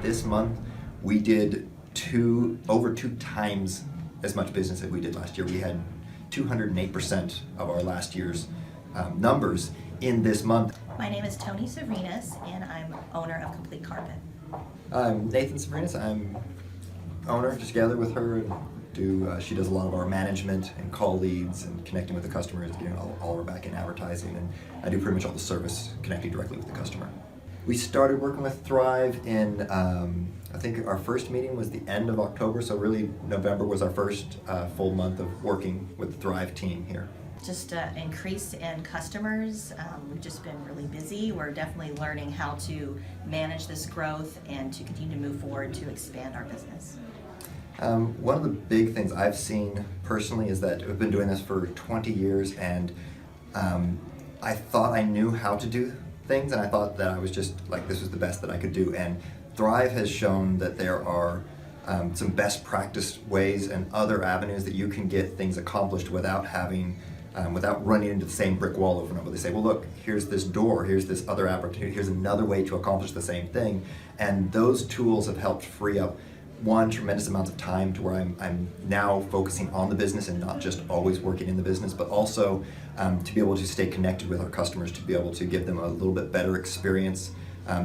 this month we did over two times as much business as we did last year. We had 208% of our last year's numbers in this month. My name is Tony Savrinas, and I'm owner of Complete Carpet. I'm Nathan Savrinas. I'm owner, just together with her, and she does a lot of our management and call leads and connecting with the customers, getting all of our back-end advertising, and I do pretty much all the service connecting directly with the customer. We started working with Thrive in, I think our first meeting was the end of October, so really November was our first full month of working with the Thrive team here. Just an increase in customers. We've just been really busy. We're definitely learning how to manage this growth and to continue to move forward to expand our business. One of the big things I've seen personally is that we've been doing this for 20 years, and I thought I knew how to do things, and I thought that I was just like, this was the best that I could do. And Thrive has shown that there are some best practice ways and other avenues that you can get things accomplished without running into the same brick wall over and over. They say, well, look, here's this door, here's this other opportunity, here's another way to accomplish the same thing. And those tools have helped free up tremendous amounts of time to where I'm now focusing on the business and not just always working in the business, but also to be able to stay connected with our customers, to be able to give them a little bit better experience,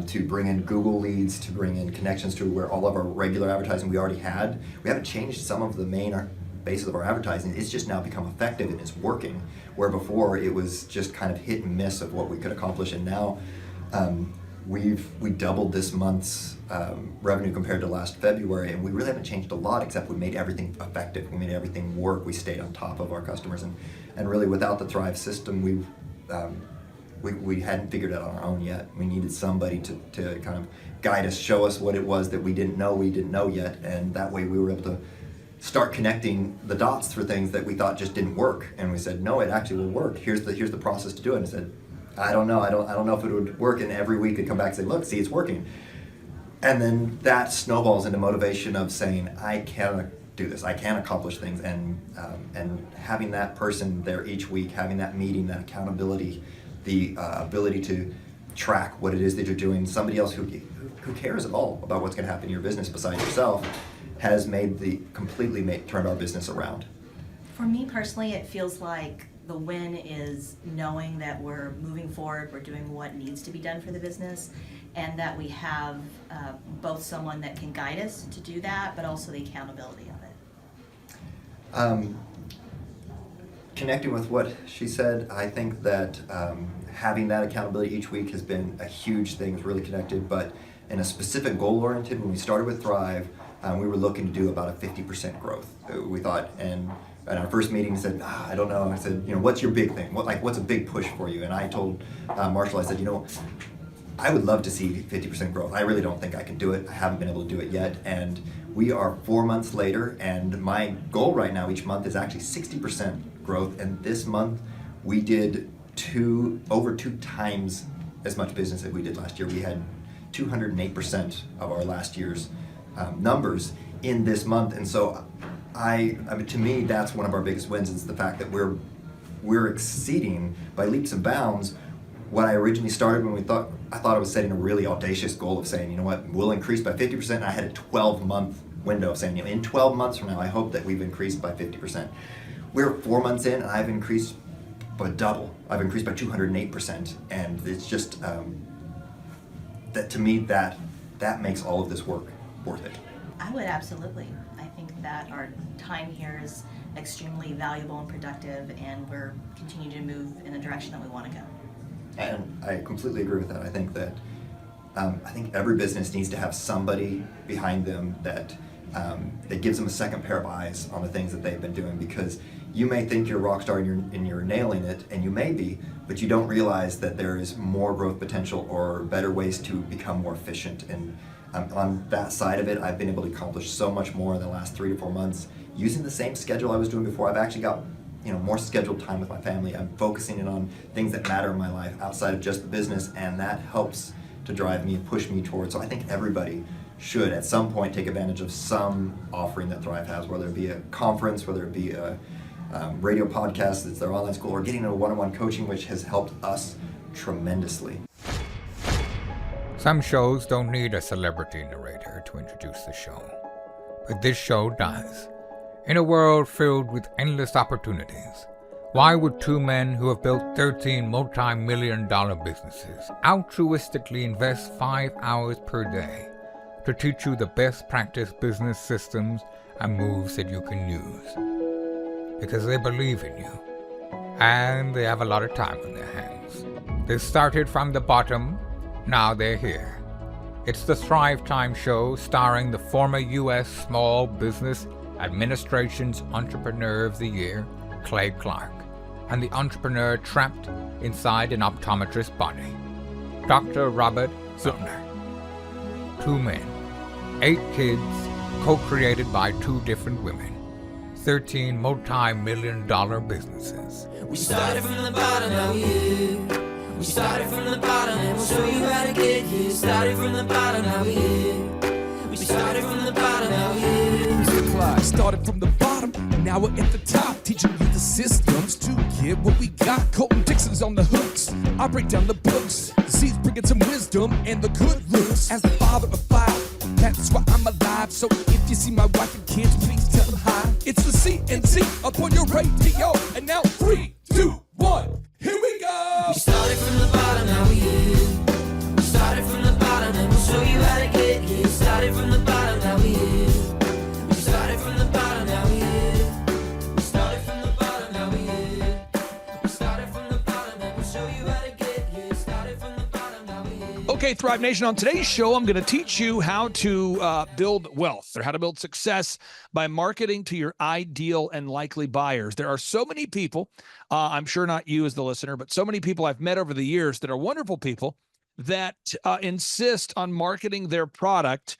to bring in Google leads, to bring in connections to where all of our regular advertising we already had. We haven't changed some of the main basis of our advertising. It's just now become effective and it's working, where before it was just kind of hit and miss of what we could accomplish. And now we doubled this month's revenue compared to last February, and we really haven't changed a lot, except we made everything effective. We made everything work. We stayed on top of our customers, and really without the Thrive system, we hadn't figured it out on our own yet. We needed somebody to kind of guide us, show us what it was that we didn't know yet, and that way we were able to start connecting the dots for things that we thought just didn't work. And we said, no, it actually will work. Here's the process to do it. And I said, I don't know if it would work. And every week it'd come back and say, look, see, it's working. And then that snowballs into motivation of saying, I can do this. I can accomplish things. And having that person there each week, having that meeting, that accountability, the ability to track what it is that you're doing, somebody else who cares at all about what's going to happen in your business besides yourself, has turned our business around. For me personally, it feels like the win is knowing that we're moving forward, we're doing what needs to be done for the business, and that we have both someone that can guide us to do that, but also the accountability of it. Connecting with what she said, I think that having that accountability each week has been a huge thing. It's really connected, but in a specific goal-oriented, when we started with Thrive, we were looking to do about a 50% growth. We thought, and in our first meeting, he said, I don't know. I said, what's your big thing? What's a big push for you? And I told Marshall, I said, I would love to see 50% growth. I really don't think I can do it. I haven't been able to do it yet. And we are 4 months later, and my goal right now each month is actually 60% growth. And this month, we did over two times as much business as we did last year. We had 208% of our last year's numbers in this month. And so I mean, to me, that's one of our biggest wins, is the fact that we're exceeding by leaps and bounds what I originally started when I thought I was setting a really audacious goal of saying, we'll increase by 50%. And I had a 12-month window of saying, in 12 months from now, I hope that we've increased by 50%. We're 4 months in, and I've increased by double. I've increased by 208%. And it's just, that to me, that makes all of this work worth it. I would absolutely. I think that our time here is extremely valuable and productive, and we're continuing to move in the direction that we want to go. And I completely agree with that. I think that every business needs to have somebody behind them that gives them a second pair of eyes on the things that they've been doing, because you may think you're a rock star and you're nailing it, and you may be, but you don't realize that there is more growth potential or better ways to become more efficient. And on that side of it, I've been able to accomplish so much more in the last 3 to 4 months using the same schedule I was doing before. I've actually got more scheduled time with my family. I'm focusing in on things that matter in my life outside of just the business, and that helps to drive me and push me towards. So I think everybody should at some point take advantage of some offering that Thrive has, whether it be a conference, whether it be a radio podcast, it's their online school, or getting into one-on-one coaching, which has helped us tremendously. Some shows don't need a celebrity narrator to introduce the show, but this show does. In a world filled with endless opportunities, why would two men who have built 13 multi-million-dollar businesses altruistically invest 5 hours per day to teach you the best practice business systems and moves that you can use? Because they believe in you, and they have a lot of time on their hands. They started from the bottom, now they're here. It's the Thrivetime show starring the former U.S. Small Business Administration's Entrepreneur of the Year, Clay Clark, and the entrepreneur trapped inside an optometrist's body, Dr. Robert Zillner. 2 men, 8 kids, co-created by 2 different women, 13 multi-million-dollar businesses. We started from the bottom, now we here. We started from the bottom, and we'll show you how to get here. Started from the bottom, now we here. We started from the bottom, now we here. Mr. Clyde started from the bottom, and now we're at the top, teaching you the systems to get what we got. Colton Dixon's on the hooks. I break down the books. Z's bringing some wisdom and the good looks. As the father of 5, that's why I'm alive. So if you see my wife and kids, please tell them hi. It's the CNC up on your radio, and now 3, 2, 1, here we go. We started from the bottom, now we here. We started from the bottom, and we'll show you how to get here. Started from the bottom, now we here. We started from the bottom, now we here. We started from the bottom, now we here. We started from the bottom, and we'll show you how to get here. Started from the bottom, now we here. Okay, Thrive Nation, on today's show, I'm going to teach you how to build wealth or how to build success by marketing to your ideal and likely buyers. There are so many people, I'm sure not you as the listener, but so many people I've met over the years that are wonderful people that insist on marketing their product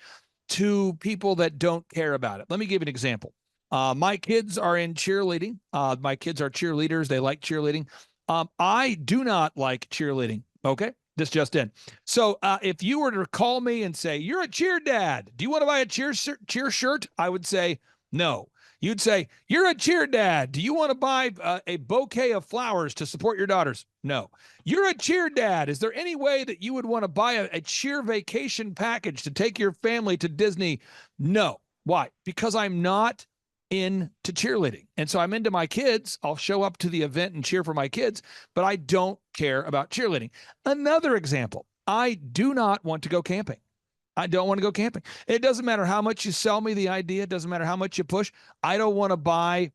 to people that don't care about it. Let me give you an example. My kids are in cheerleading. My kids are cheerleaders. They like cheerleading. I do not like cheerleading. Okay. This just in. So if you were to call me and say, you're a cheer dad, do you want to buy a cheer shirt? I would say, no. You'd say, you're a cheer dad. Do you want to buy a bouquet of flowers to support your daughters? No. You're a cheer dad. Is there any way that you would want to buy a cheer vacation package to take your family to Disney? No. Why? Because I'm not into cheerleading. And so I'm into my kids. I'll show up to the event and cheer for my kids, but I don't care about cheerleading. Another example, I do not want to go camping. I don't want to go camping. It doesn't matter how much you sell me the idea. It doesn't matter how much you push. I don't want to buy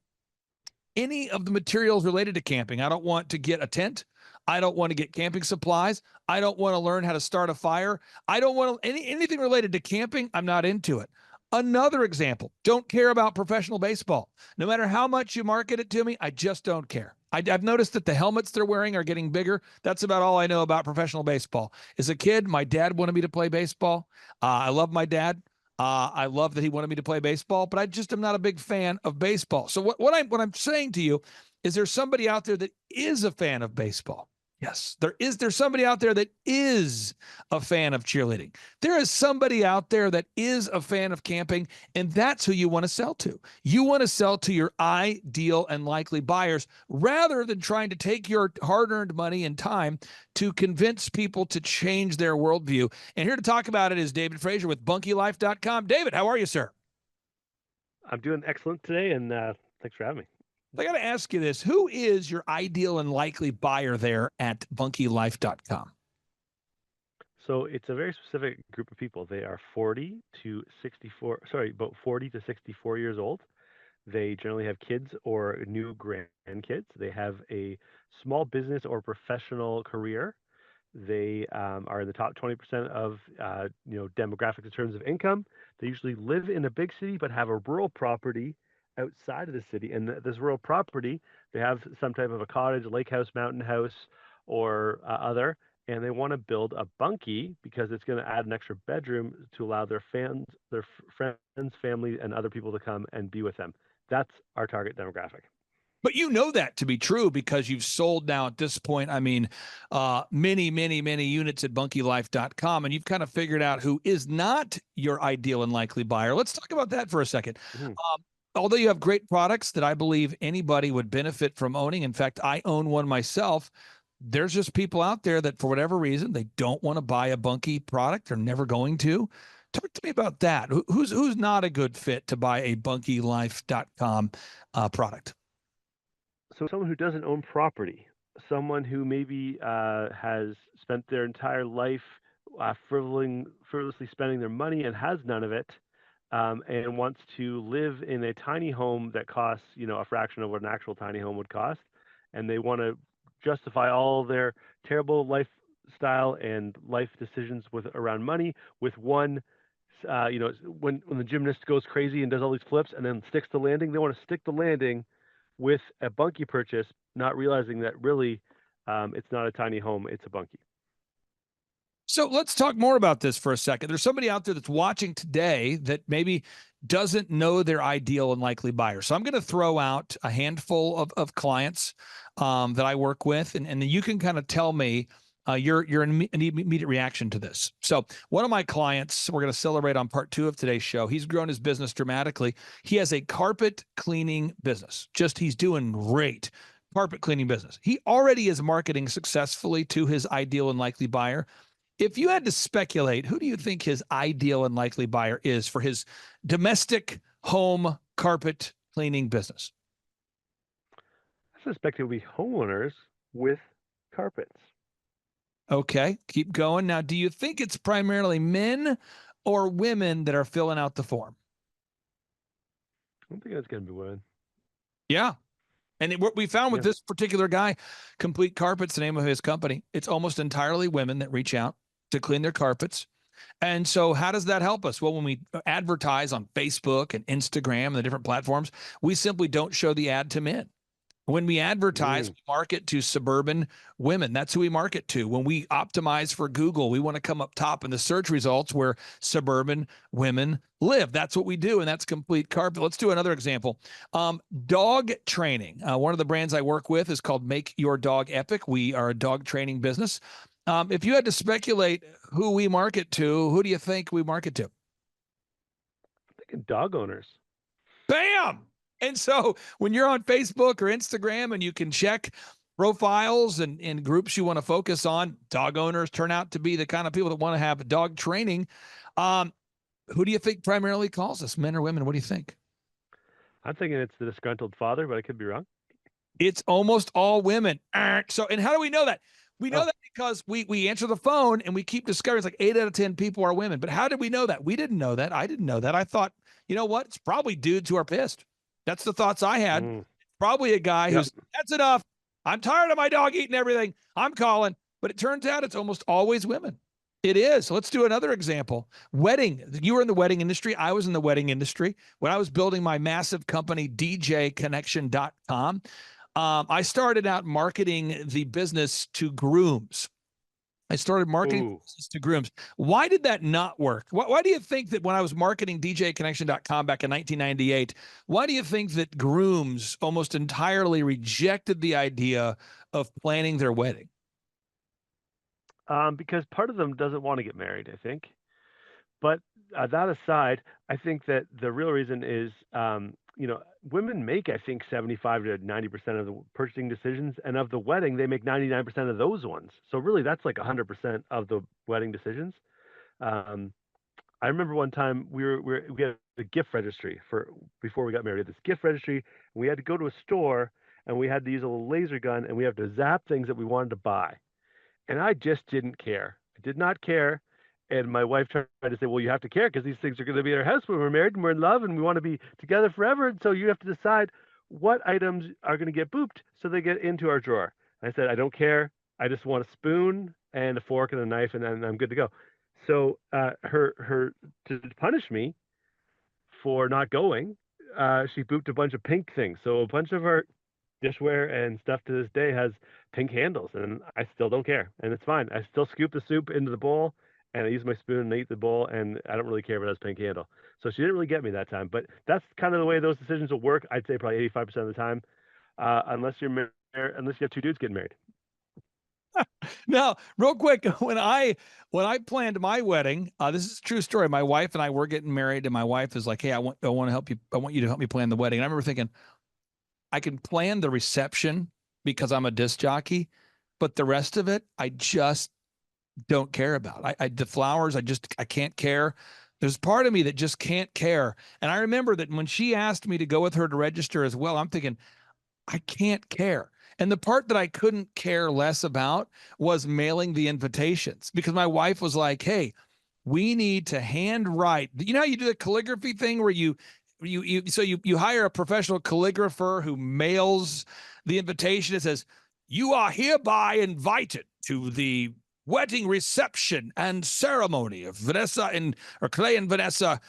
any of the materials related to camping. I don't want to get a tent. I don't want to get camping supplies. I don't want to learn how to start a fire. I don't want to, anything related to camping. I'm not into it. Another example, don't care about professional baseball. No matter how much you market it to me, I just don't care. I've noticed that the helmets they're wearing are getting bigger. That's about all I know about professional baseball. As a kid, my dad wanted me to play baseball. I love my dad. I love that he wanted me to play baseball, but I just am not a big fan of baseball. So what I'm saying to you is there's somebody out there that is a fan of baseball. Yes, there's somebody out there that is a fan of cheerleading. There is somebody out there that is a fan of camping, and that's who you want to sell to. You want to sell to your ideal and likely buyers rather than trying to take your hard-earned money and time to convince people to change their worldview. And here to talk about it is David Frazier with BunkyLife.com. David, how are you, sir? I'm doing excellent today, and thanks for having me. I got to ask you this. Who is your ideal and likely buyer there at BunkyLife.com? So it's a very specific group of people. They are 40 to 64 years old. They generally have kids or new grandkids. They have a small business or professional career. They are in the top 20% of demographics in terms of income. They usually live in a big city but have a rural property outside of the city, and this rural property, they have some type of a cottage, lake house, mountain house, or other, and they want to build a bunkie because it's going to add an extra bedroom to allow their fans, their friends, family, and other people to come and be with them. That's our target demographic. But you know that to be true because you've sold now at this point, many units at BunkyLife.com, and you've kind of figured out who is not your ideal and likely buyer. Let's talk about that for a second. Mm-hmm. Although you have great products that I believe anybody would benefit from owning. In fact, I own one myself. there's just people out there that for whatever reason, they don't want to buy a Bunky product. They're never going to. Talk to me about that. Who's not a good fit to buy a bunkylife.com product? So someone who doesn't own property, someone who maybe has spent their entire life frivolously spending their money and has none of it, and wants to live in a tiny home that costs, a fraction of what an actual tiny home would cost, and they want to justify all their terrible lifestyle and life decisions around money with one. When the gymnast goes crazy and does all these flips and then sticks the landing, they want to stick the landing with a bunkie purchase, not realizing that really it's not a tiny home, it's a bunkie. So let's talk more about this for a second. There's somebody out there that's watching today that maybe doesn't know their ideal and likely buyer. So I'm going to throw out a handful of clients that I work with, and then you can kind of tell me your immediate reaction to this. So one of my clients, we're going to celebrate on part 2 of today's show. He's grown his business dramatically. He has a carpet cleaning business. He's doing great. Carpet cleaning business. He already is marketing successfully to his ideal and likely buyer. If you had to speculate, who do you think his ideal and likely buyer is for his domestic home carpet cleaning business? I suspect it will be homeowners with carpets. Okay, keep going. Now, do you think it's primarily men or women that are filling out the form? I don't think that's going to be women. Yeah. And what we found with Yeah. this particular guy, Complete Carpets, the name of his company, it's almost entirely women that reach out to clean their carpets. And so how does that help us? Well, when we advertise on Facebook and Instagram and the different platforms, we simply don't show the ad to men. When we advertise, we market to suburban women. That's who we market to. When we optimize for Google, we want to come up top in the search results where suburban women live. That's what we do, and that's Complete Carpet. Let's do another example. Dog training. One of the brands I work with is called Make Your Dog Epic. We are a dog training business. If you had to speculate who we market to, who do you think we market to? I'm thinking dog owners. Bam! And so when you're on Facebook or Instagram and you can check profiles and groups you want to focus on, dog owners turn out to be the kind of people that want to have dog training. Who do you think primarily calls us, men or women? What do you think? I'm thinking it's the disgruntled father, but I could be wrong. It's almost all women. So, and how do we know that? We know that because we answer the phone and we keep discovering it's like 8 out of 10 people are women. But how did we know that? We didn't know that. I didn't know that. I thought, you know what? It's probably dudes who are pissed. That's the thoughts I had. Probably a guy who's, that's enough. I'm tired of my dog eating everything. I'm calling. But it turns out it's almost always women. It is. So let's do another example. Wedding. You were in the wedding industry. I was in the wedding industry. When I was building my massive company, djconnection.com, I started out marketing the business to grooms. I started marketing business to grooms. Why did that not work? Why do you think that when I was marketing djconnection.com back in 1998, why do you think that grooms almost entirely rejected the idea of planning their wedding? Because part of them doesn't want to get married, I think. But that aside, I think that the real reason is, women make, I think, 75 to 90% of the purchasing decisions, and of the wedding, they make 99% of those ones. So really, that's like 100% of the wedding decisions. I remember one time we had a gift registry before we got married. We had this gift registry, and we had to go to a store, and we had to use a little laser gun, and we had to zap things that we wanted to buy. And I just didn't care. I did not care. And my wife tried to say, well, you have to care because these things are going to be in our house when we're married and we're in love and we want to be together forever. And so you have to decide what items are going to get booped so they get into our drawer. And I said, I don't care. I just want a spoon and a fork and a knife and then I'm good to go. So her to punish me for not going, she booped a bunch of pink things. So a bunch of our dishware and stuff to this day has pink handles and I still don't care. And it's fine. I still scoop the soup into the bowl and I use my spoon and I eat the bowl, and I don't really care if it has pink handle. So she didn't really get me that time, but that's kind of the way those decisions will work. I'd say probably 85% of the time, unless you're married, unless you have two dudes getting married. Now, real quick, when I planned my wedding, this is a true story. My wife and I were getting married, and my wife is like, "Hey, I want to help you. I want you to help me plan the wedding." And I remember thinking, I can plan the reception because I'm a disc jockey, but the rest of it, I just don't care about. The flowers, I can't care. There's part of me that just can't care. And I remember that when she asked me to go with her to register as well, I'm thinking, I can't care. And the part that I couldn't care less about was mailing the invitations, because my wife was like, hey, we need to handwrite. You know how you do the calligraphy thing where you hire a professional calligrapher who mails the invitation. It says, you are hereby invited to the wedding reception and ceremony of Vanessa or Clay and Vanessa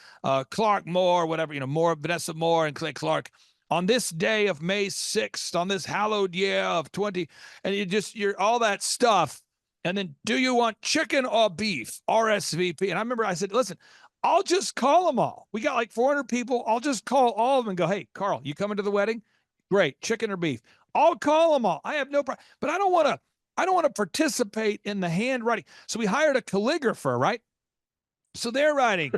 Clark Moore, whatever, Vanessa Moore and Clay Clark, on this day of May 6th, on this hallowed year of 20, and you're all that stuff. And then, do you want chicken or beef? RSVP. And I remember I said, listen, I'll just call them all. We got like 400 people. I'll just call all of them and go, hey, Carl, you coming to the wedding? Great. Chicken or beef? I'll call them all. I have no problem. But I don't want to participate in the handwriting. So we hired a calligrapher, right? So they're writing.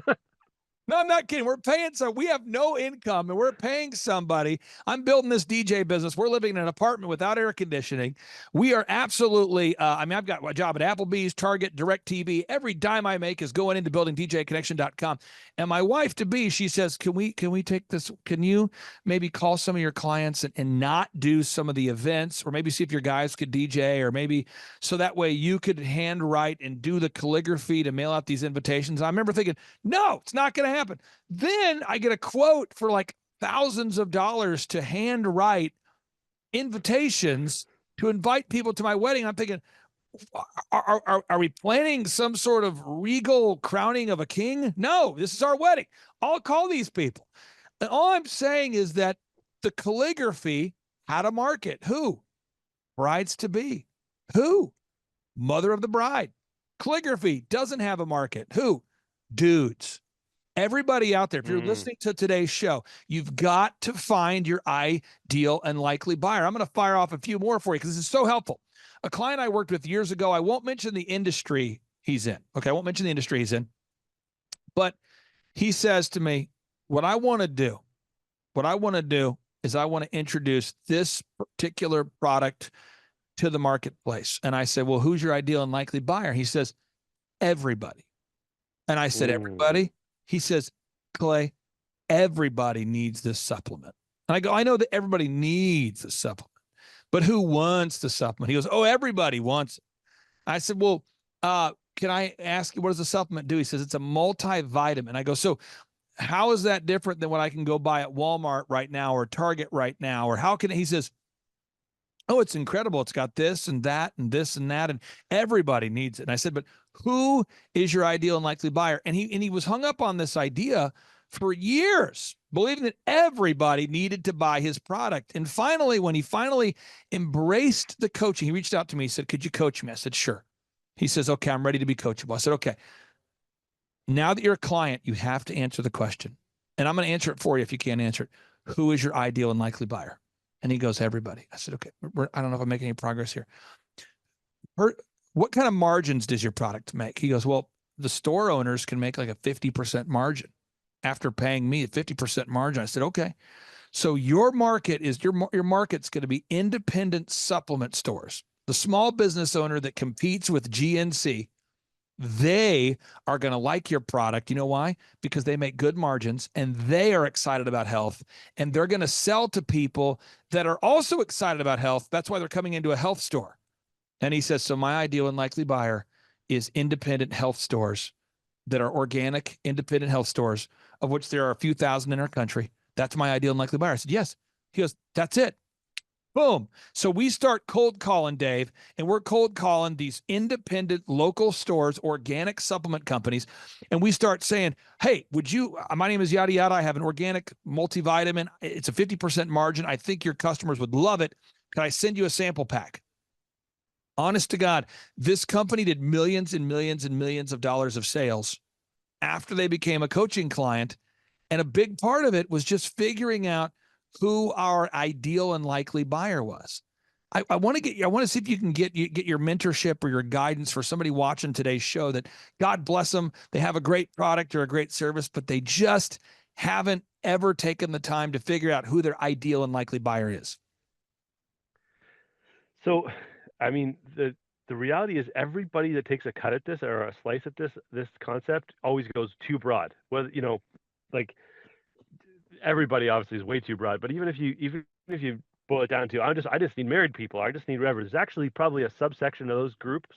No, I'm not kidding. We're paying, so we have no income and we're paying somebody. I'm building this DJ business. We're living in an apartment without air conditioning. We are absolutely, I've got a job at Applebee's, Target, DirecTV. Every dime I make is going into building DJconnection.com. And my wife to be, she says, can we take this? Can you maybe call some of your clients and not do some of the events, or maybe see if your guys could DJ, or maybe so that way you could handwrite and do the calligraphy to mail out these invitations. I remember thinking, no, it's not going to happen. Then I get a quote for like thousands of dollars to handwrite invitations to invite people to my wedding. I'm thinking, are we planning some sort of regal crowning of a king? No, this is our wedding. I'll call these people. And all I'm saying is that the calligraphy had a market. Who? Brides to be. Who? Mother of the bride. Calligraphy doesn't have a market. Who? Dudes. Everybody out there, if you're listening to today's show, you've got to find your ideal and likely buyer. I'm going to fire off a few more for you because this is so helpful. A client I worked with years ago, I won't mention the industry he's in. Okay, I won't mention the industry he's in. But he says to me, what I want to do is I want to introduce this particular product to the marketplace. And I said, well, who's your ideal and likely buyer? He says, everybody. And I said, everybody? He says, Clay, everybody needs this supplement. And I go, I know that everybody needs a supplement, but who wants the supplement? He goes, oh, everybody wants it. I said, well, can I ask you, what does the supplement do? He says, it's a multivitamin. I go, so how is that different than what I can go buy at Walmart right now or Target right now? Or how can he says, oh, it's incredible. It's got this and that and this and that, and everybody needs it. And I said, but who is your ideal and likely buyer? And he was hung up on this idea for years, believing that everybody needed to buy his product. And finally, when he finally embraced the coaching, he reached out to me. He said, could you coach me? I said, sure. He says, okay, I'm ready to be coachable. I said, okay. Now that you're a client, you have to answer the question. And I'm going to answer it for you if you can't answer it. Who is your ideal and likely buyer? And he goes, everybody. I said, okay, I don't know if I'm making any progress here. What kind of margins does your product make? He goes, well, the store owners can make like a 50% margin after paying me a 50% margin. I said, okay. So your market is your market's going to be independent supplement stores. The small business owner that competes with GNC, they are going to like your product. You know why? Because they make good margins and they are excited about health, and they're going to sell to people that are also excited about health. That's why they're coming into a health store. And he says, so my ideal and likely buyer is independent health stores that are organic, independent health stores, of which there are a few thousand in our country. That's my ideal and likely buyer. I said, yes. He goes, that's it. Boom. So we start cold calling, Dave, and we're cold calling these independent local stores, organic supplement companies. And we start saying, hey, my name is yada, yada. I have an organic multivitamin. It's a 50% margin. I think your customers would love it. Can I send you a sample pack? Honest to God, this company did millions and millions and millions of dollars of sales after they became a coaching client. And a big part of it was just figuring out who our ideal and likely buyer was. I want to see if you can get your mentorship or your guidance for somebody watching today's show that, God bless them, they have a great product or a great service, but they just haven't ever taken the time to figure out who their ideal and likely buyer is. So I mean, the reality is everybody that takes a cut at this or a slice at this concept always goes too broad. Whether like everybody obviously is way too broad, but even if you boil it down to I just need married people, I just need whatever. There's actually probably a subsection of those groups.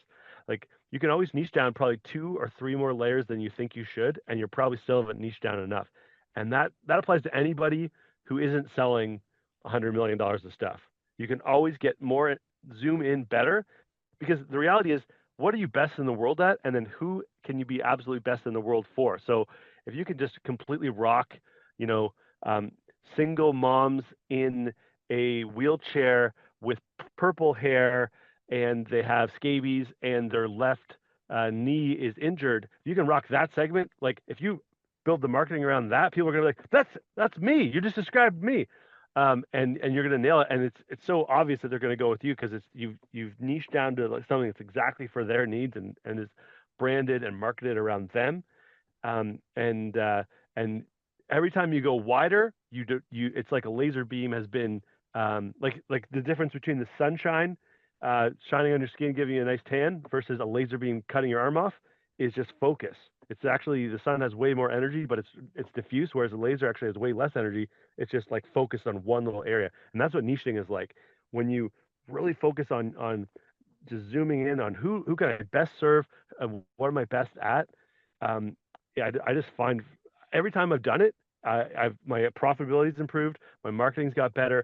Like you can always niche down probably 2 or 3 more layers than you think you should, and you're probably still haven't niched down enough. And that applies to anybody who isn't selling $100 million of stuff. You can always get more, zoom in better, because the reality is, what are you best in the world at, and then who can you be absolutely best in the world for? So if you can just completely rock, you know, single moms in a wheelchair with purple hair and they have scabies and their left knee is injured, you can rock that segment. Like if you build the marketing around that, people are gonna be like, that's me. You just described me. And you're gonna nail it. And it's so obvious that they're gonna go with you because you've niched down to like something that's exactly for their needs and is branded and marketed around them. And every time you go wider, it's like a laser beam has been like the difference between the sunshine shining on your skin, giving you a nice tan, versus a laser beam cutting your arm off, is just focus. It's actually, the sun has way more energy, but it's diffuse, whereas the laser actually has way less energy. It's just like focused on one little area, and that's what niching is like. When you really focus on just zooming in on who can I best serve, what am I best at. Yeah, I just find every time I've done it, my profitability's improved, my marketing's got better.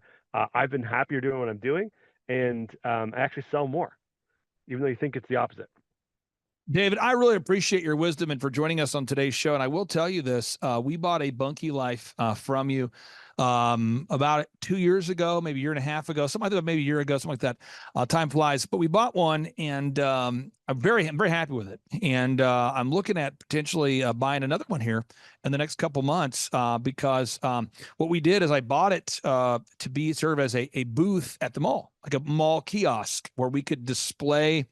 I've been happier doing what I'm doing, and I actually sell more, even though you think it's the opposite. David, I really appreciate your wisdom and for joining us on today's show. And I will tell you this, we bought a Bunky Life from you about 2 years ago, maybe a year and a half ago, maybe a year ago, something like that. Time flies, but we bought one, and I'm very happy with it. And I'm looking at potentially buying another one here in the next couple months because what we did is I bought it to serve as a booth at the mall, like a mall kiosk where we could display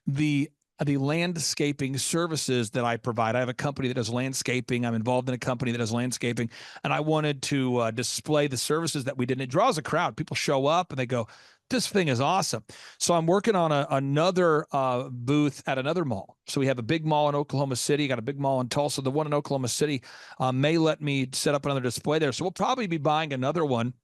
the landscaping services that I provide. I have a company that does landscaping. I'm involved in a company that does landscaping, and I wanted to display the services that we did. And it draws a crowd. People show up and they go, this thing is awesome. So I'm working on another booth at another mall. So we have a big mall in Oklahoma City, got a big mall in Tulsa. The one in Oklahoma City may let me set up another display there. So we'll probably be buying another one.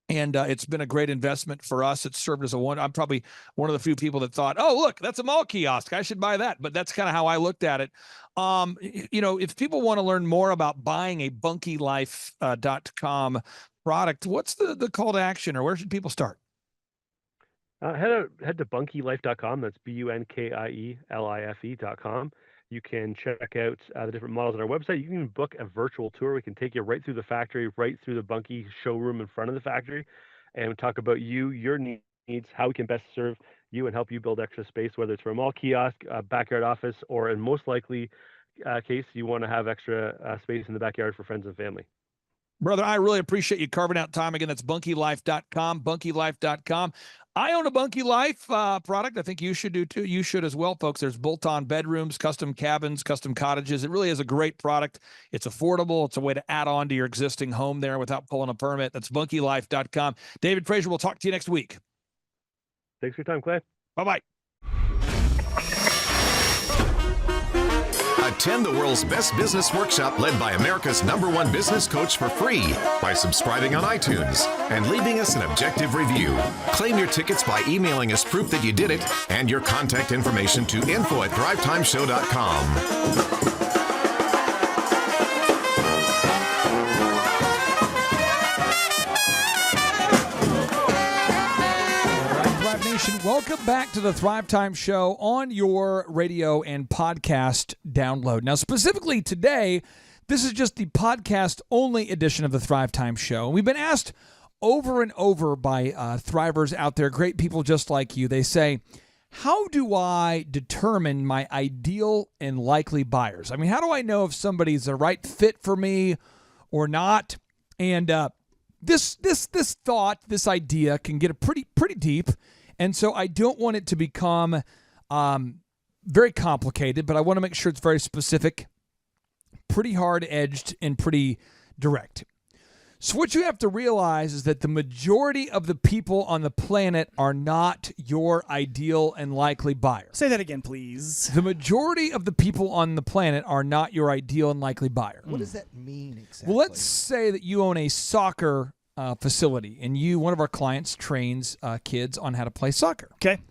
And it's been a great investment for us. It's served as I'm probably one of the few people that thought, oh, look, that's a mall kiosk, I should buy that. But that's kind of how I looked at it. If people want to learn more about buying a bunkylife.com product, what's the call to action, or where should people start? Head to bunkylife.com. That's bunkielife.com. You can check out the different models on our website. You can book a virtual tour. We can take you right through the factory, right through the Bunky showroom in front of the factory, and talk about your needs, how we can best serve you and help you build extra space, whether it's for a mall kiosk, a backyard office, or in most likely case, you want to have extra space in the backyard for friends and family. Brother, I really appreciate you carving out time. Again, that's bunkylife.com, bunkylife.com. I own a Bunky Life product. I think you should do too. You should as well, folks. There's bolt-on bedrooms, custom cabins, custom cottages. It really is a great product. It's affordable. It's a way to add on to your existing home there without pulling a permit. That's bunkylife.com. David Frazier, we'll talk to you next week. Thanks for your time, Clay. Bye-bye. Attend the world's best business workshop led by America's #1 business coach for free by subscribing on iTunes and leaving us an objective review. Claim your tickets by emailing us proof that you did it and your contact information to info@thrivetimeshow.com. Welcome back to the Thrivetime Show on your radio and podcast download. Now, specifically today, this is just the podcast-only edition of the Thrivetime Show. We've been asked over and over by Thrivers out there, great people just like you. They say, how do I determine my ideal and likely buyers? I mean, how do I know if somebody's the right fit for me or not? And this thought, this idea can get pretty deep. And so I don't want it to become very complicated, but I want to make sure it's very specific, pretty hard-edged, and pretty direct. So what you have to realize is that the majority of the people on the planet are not your ideal and likely buyer. Say that again, please. The majority of the people on the planet are not your ideal and likely buyer. What does that mean exactly? Well, let's say that you own a soccer facility and one of our clients trains kids on how to play soccer. Okay.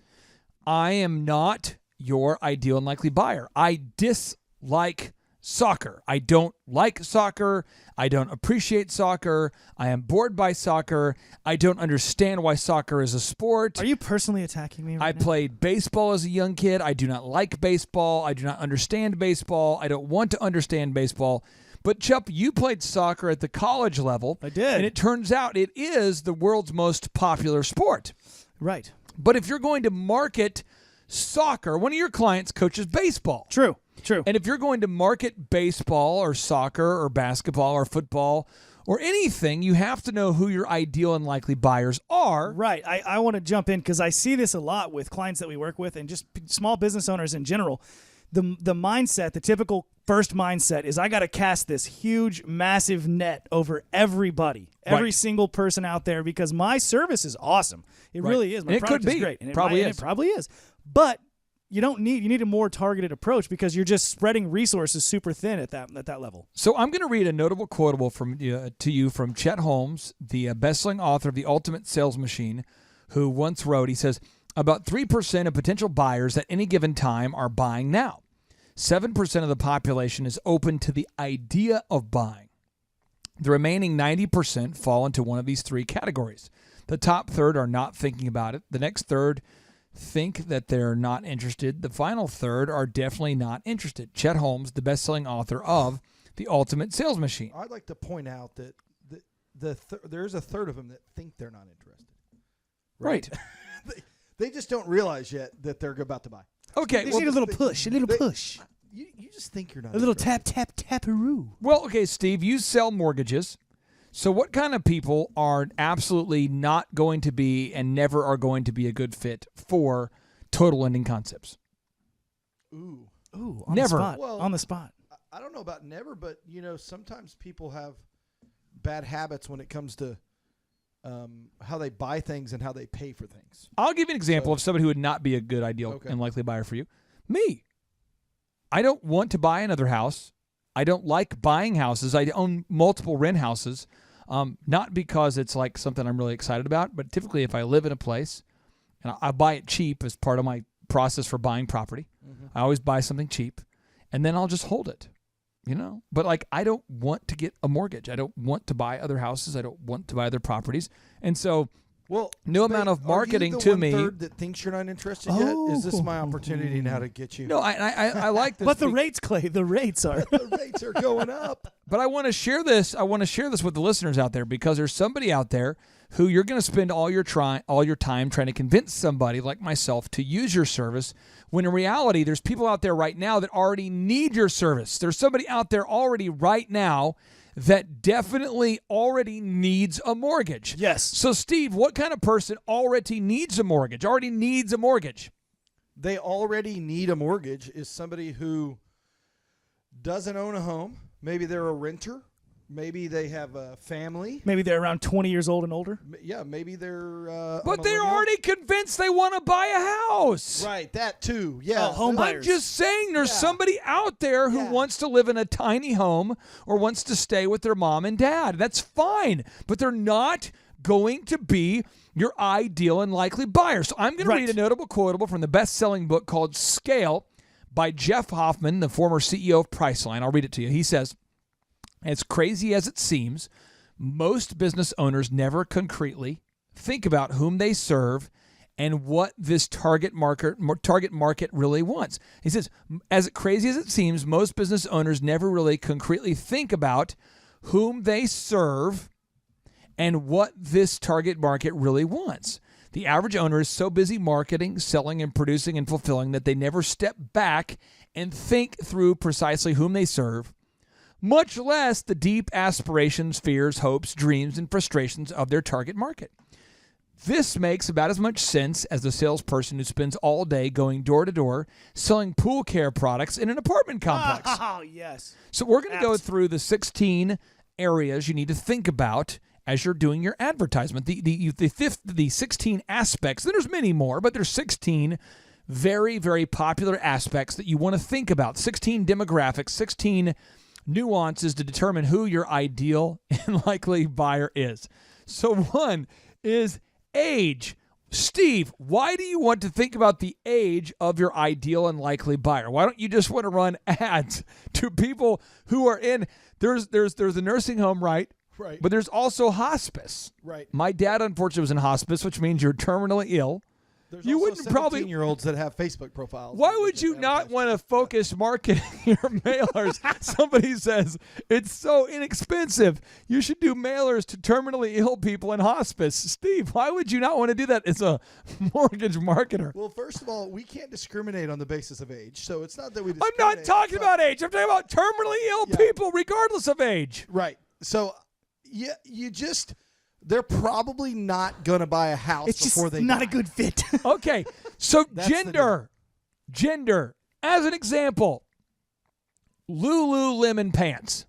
I am not your ideal and likely buyer. I dislike soccer. I don't like soccer. I don't appreciate soccer. I am bored by soccer. I don't understand why soccer is a sport. Are you personally attacking me right I now? played baseball as a young kid. I do not like baseball. I do not understand baseball. I don't want to understand baseball. But Chup, you played soccer at the college level. I did. And it turns out it is the world's most popular sport. Right. But if you're going to market soccer, one of your clients coaches baseball. True. And if you're going to market baseball or soccer or basketball or football or anything, you have to know who your ideal and likely buyers are. Right. I want to jump in because I see this a lot with clients that we work with and just small business owners in general. The mindset, the typical first mindset is I got to cast this huge, massive net over everybody, every single person out there because my service is awesome. It really is. My product is great. And it probably is. But you need a more targeted approach because you're just spreading resources super thin at that level. So I'm going to read a notable quotable to you from Chet Holmes, the best-selling author of The Ultimate Sales Machine, who once wrote, he says, about 3% of potential buyers at any given time are buying now. 7% of the population is open to the idea of buying. The remaining 90% fall into one of these three categories. The top third are not thinking about it. The next third think that they're not interested. The final third are definitely not interested. Chet Holmes, the best-selling author of The Ultimate Sales Machine. I'd like to point out that there's a third of them that think they're not interested. Right. They just don't realize yet that they're about to buy. Okay. They need a little push. You just think you're not A little interested. taparoo. Well, okay, Steve, you sell mortgages. So what kind of people are absolutely not going to be and never are going to be a good fit for Total Lending Concepts? Ooh. On Never. the spot. Well, on the spot. I don't know about never, but sometimes people have bad habits when it comes to how they buy things and how they pay for things. I'll give you an example of somebody who would not be a good ideal and likely buyer for you. Me. I don't want to buy another house. I don't like buying houses. I own multiple rent houses, not because it's like something I'm really excited about, but typically if I live in a place and I buy it cheap as part of my process for buying property, I always buy something cheap, and then I'll just hold it, But I don't want to get a mortgage. I don't want to buy other houses. I don't want to buy other properties, and so. Well, no amount of marketing to me. Third that thinks you're not interested yet? Is this my opportunity now to get you? No, I like this. But the rates, Clay, the rates are the rates are going up. But I want to share this. I want to share this with the listeners out there because there's somebody out there who you're going to spend all your time trying to convince somebody like myself to use your service. When in reality, there's people out there right now that already need your service. There's somebody out there already right now that definitely already needs a mortgage. Yes. So, Steve, what kind of person already needs a mortgage? They already need a mortgage is somebody who doesn't own a home. Maybe they're a renter. Maybe they have a family. Maybe they're around 20 years old and older. Yeah, maybe they're but they're already convinced they want to buy a house. Right, that too. Yeah. home I'm buyers. just saying there's somebody out there who wants to live in a tiny home or wants to stay with their mom and dad. That's fine, but they're not going to be your ideal and likely buyer. So I'm going to read a notable quotable from the best-selling book called Scale by Jeff Hoffman, the former CEO of Priceline. I'll read it to you. He says, as crazy as it seems, most business owners never concretely think about whom they serve and what this target market really wants. He says, as crazy as it seems, most business owners never really concretely think about whom they serve and what this target market really wants. The average owner is so busy marketing, selling, and producing and fulfilling that they never step back and think through precisely whom they serve, much less the deep aspirations, fears, hopes, dreams, and frustrations of their target market. This makes about as much sense as the salesperson who spends all day going door to door selling pool care products in an apartment complex. Oh, yes. So we're going to go through the 16 areas you need to think about as you're doing your advertisement. The 16 aspects, there's many more, but there's 16 very, very popular aspects that you want to think about. 16 demographics, 16 nuances to determine who your ideal and likely buyer is. So one is age. Steve, why do you want to think about the age of your ideal and likely buyer? Why don't you just want to run ads to people who are in, there's a nursing home, right? Right. But there's also hospice. Right. My dad, unfortunately, was in hospice, which means you're terminally ill. There's You also wouldn't probably- 17-year-olds that have Facebook profiles. Why that would you can not advertise. want to focus marketing your mailers? Somebody says it's so inexpensive. You should do mailers to terminally ill people in hospice. Steve, why would you not want to do that as a mortgage marketer? Well, first of all, we can't discriminate on the basis of age, so it's not that we I'm discriminate. not talking but- about age. I'm talking about terminally ill Yeah. people, regardless of age. Right. So, yeah, they're probably not going to buy a house It's just before they not die. a good fit. Okay, so That's the gender. As an example, Lululemon pants.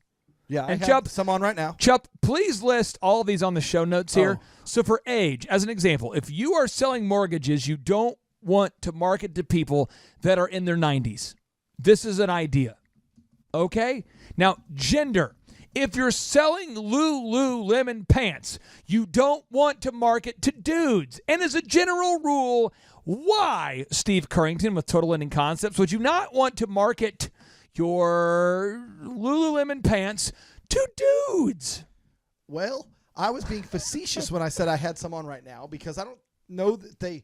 Yeah, I And have Chubb- some on right now. Chup, please list all of these on the show notes here. Oh. So for age, as an example, if you are selling mortgages, you don't want to market to people that are in their 90s. This is an idea. Okay? Now, gender. If you're selling Lululemon pants, you don't want to market to dudes. And as a general rule, why, Steve Currington with Total Ending Concepts, would you not want to market your Lululemon pants to dudes? Well, I was being facetious when I said I had some on right now because I don't know that they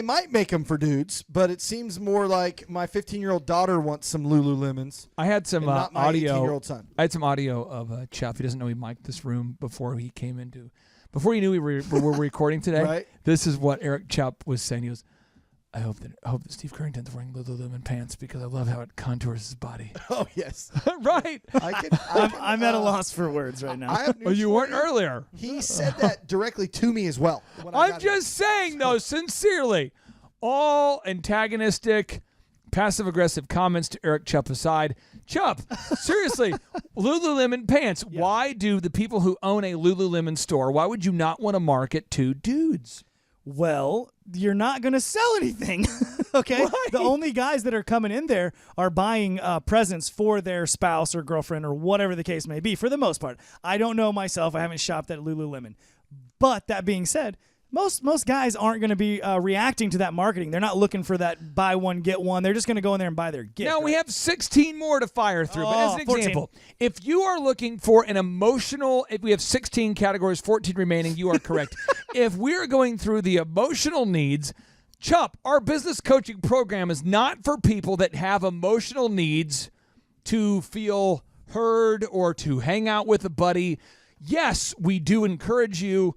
might make them for dudes, but it seems more like my 15-year-old daughter wants some Lululemons. I had some And not my audio. 18-year-old son. I had some audio of Chuff. He doesn't know he mic'd this room before he knew we were recording today. Right. This is what Eric Chupp was saying. He goes, I hope that Steve Currington's wearing Lululemon pants because I love how it contours his body. Oh, yes. Right. I'm at a loss for words right now. I have Well, news you for weren't earlier. He said that directly to me as well. when I I'm got here. just saying, though, sincerely, all antagonistic, passive-aggressive comments to Eric Chupp aside. Chupp, seriously, Lululemon pants. Yeah. Why do the people who own a Lululemon store, why would you not want to market to dudes? Well, you're not going to sell anything, okay? Right. The only guys that are coming in there are buying presents for their spouse or girlfriend or whatever the case may be, for the most part. I don't know myself. I haven't shopped at Lululemon. But that being said, most guys aren't going to be reacting to that marketing. They're not looking for that buy one, get one. They're just going to go in there and buy their gift. Now, we have 16 more to fire through. But as an 14. example, if you are looking for an emotional, if we have 16 categories, 14 remaining, you are correct. If we're going through the emotional needs, Chup, our business coaching program is not for people that have emotional needs to feel heard or to hang out with a buddy. Yes, we do encourage you.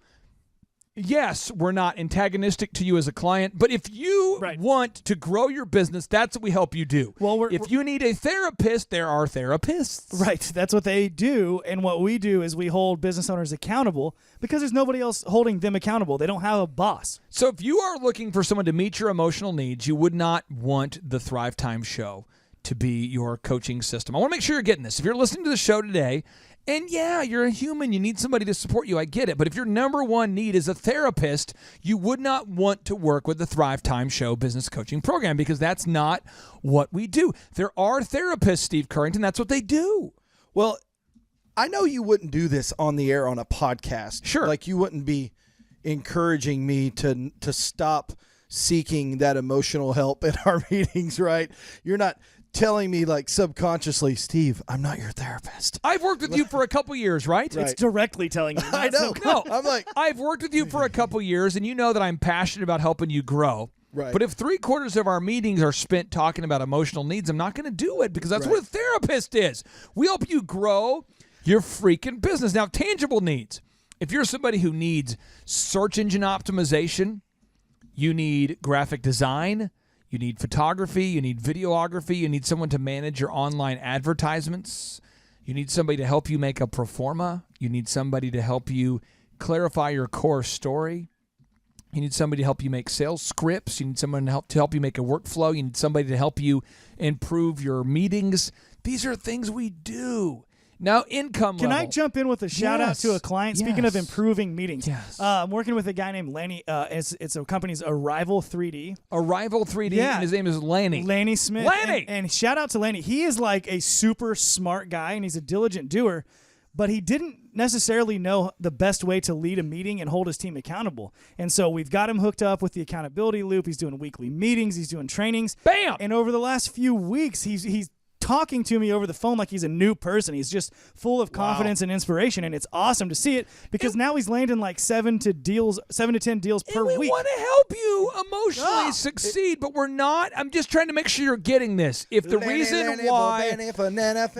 Yes, we're not antagonistic to you as a client, but if you want to grow your business, that's what we help you do. Well, if you need a therapist, there are therapists. Right. That's what they do. And what we do is we hold business owners accountable because there's nobody else holding them accountable. They don't have a boss. So if you are looking for someone to meet your emotional needs, you would not want the Thrivetime show to be your coaching system. I want to make sure you're getting this. If you're listening to the show today, and yeah, you're a human, you need somebody to support you, I get it. But if your number one need is a therapist, you would not want to work with the Thrivetime Show business coaching program because that's not what we do. There are therapists, Steve Currington, that's what they do. Well, I know you wouldn't do this on the air on a podcast. Sure. Like you wouldn't be encouraging me to stop seeking that emotional help in our meetings, right? You're not telling me like subconsciously, Steve, I'm not your therapist. I've worked with you for a couple years, right? It's directly telling you. I know. No, I'm like, I've worked with you for a couple years, and you know that I'm passionate about helping you grow. Right. But if 3/4 of our meetings are spent talking about emotional needs, I'm not going to do it because that's what a therapist is. We help you grow your freaking business. Now, tangible needs. If you're somebody who needs search engine optimization, you need graphic design, you need photography, you need videography, you need someone to manage your online advertisements, you need somebody to help you make a pro forma, you need somebody to help you clarify your core story, you need somebody to help you make sales scripts, you need someone to help you make a workflow, you need somebody to help you improve your meetings. These are things we do. Now, income Can level. I jump in with a shout out to a client? Speaking of Yes. improving meetings, Yes. I'm working with a guy named Lanny. It's a company's Arrival 3D. Arrival 3D, Yeah. and his name is Lanny. Lanny Smith. Lanny! And shout out to Lanny. He is like a super smart guy, and he's a diligent doer, but he didn't necessarily know the best way to lead a meeting and hold his team accountable. And so we've got him hooked up with the accountability loop. He's doing weekly meetings. He's doing trainings. Bam! And over the last few weeks, he's talking to me over the phone like he's a new person. He's just full of confidence and inspiration, and it's awesome to see it because now he's landing like 7 to 10 deals per we week. want to help you emotionally succeed, but we're not. I'm just trying to make sure you're getting this. If the reason why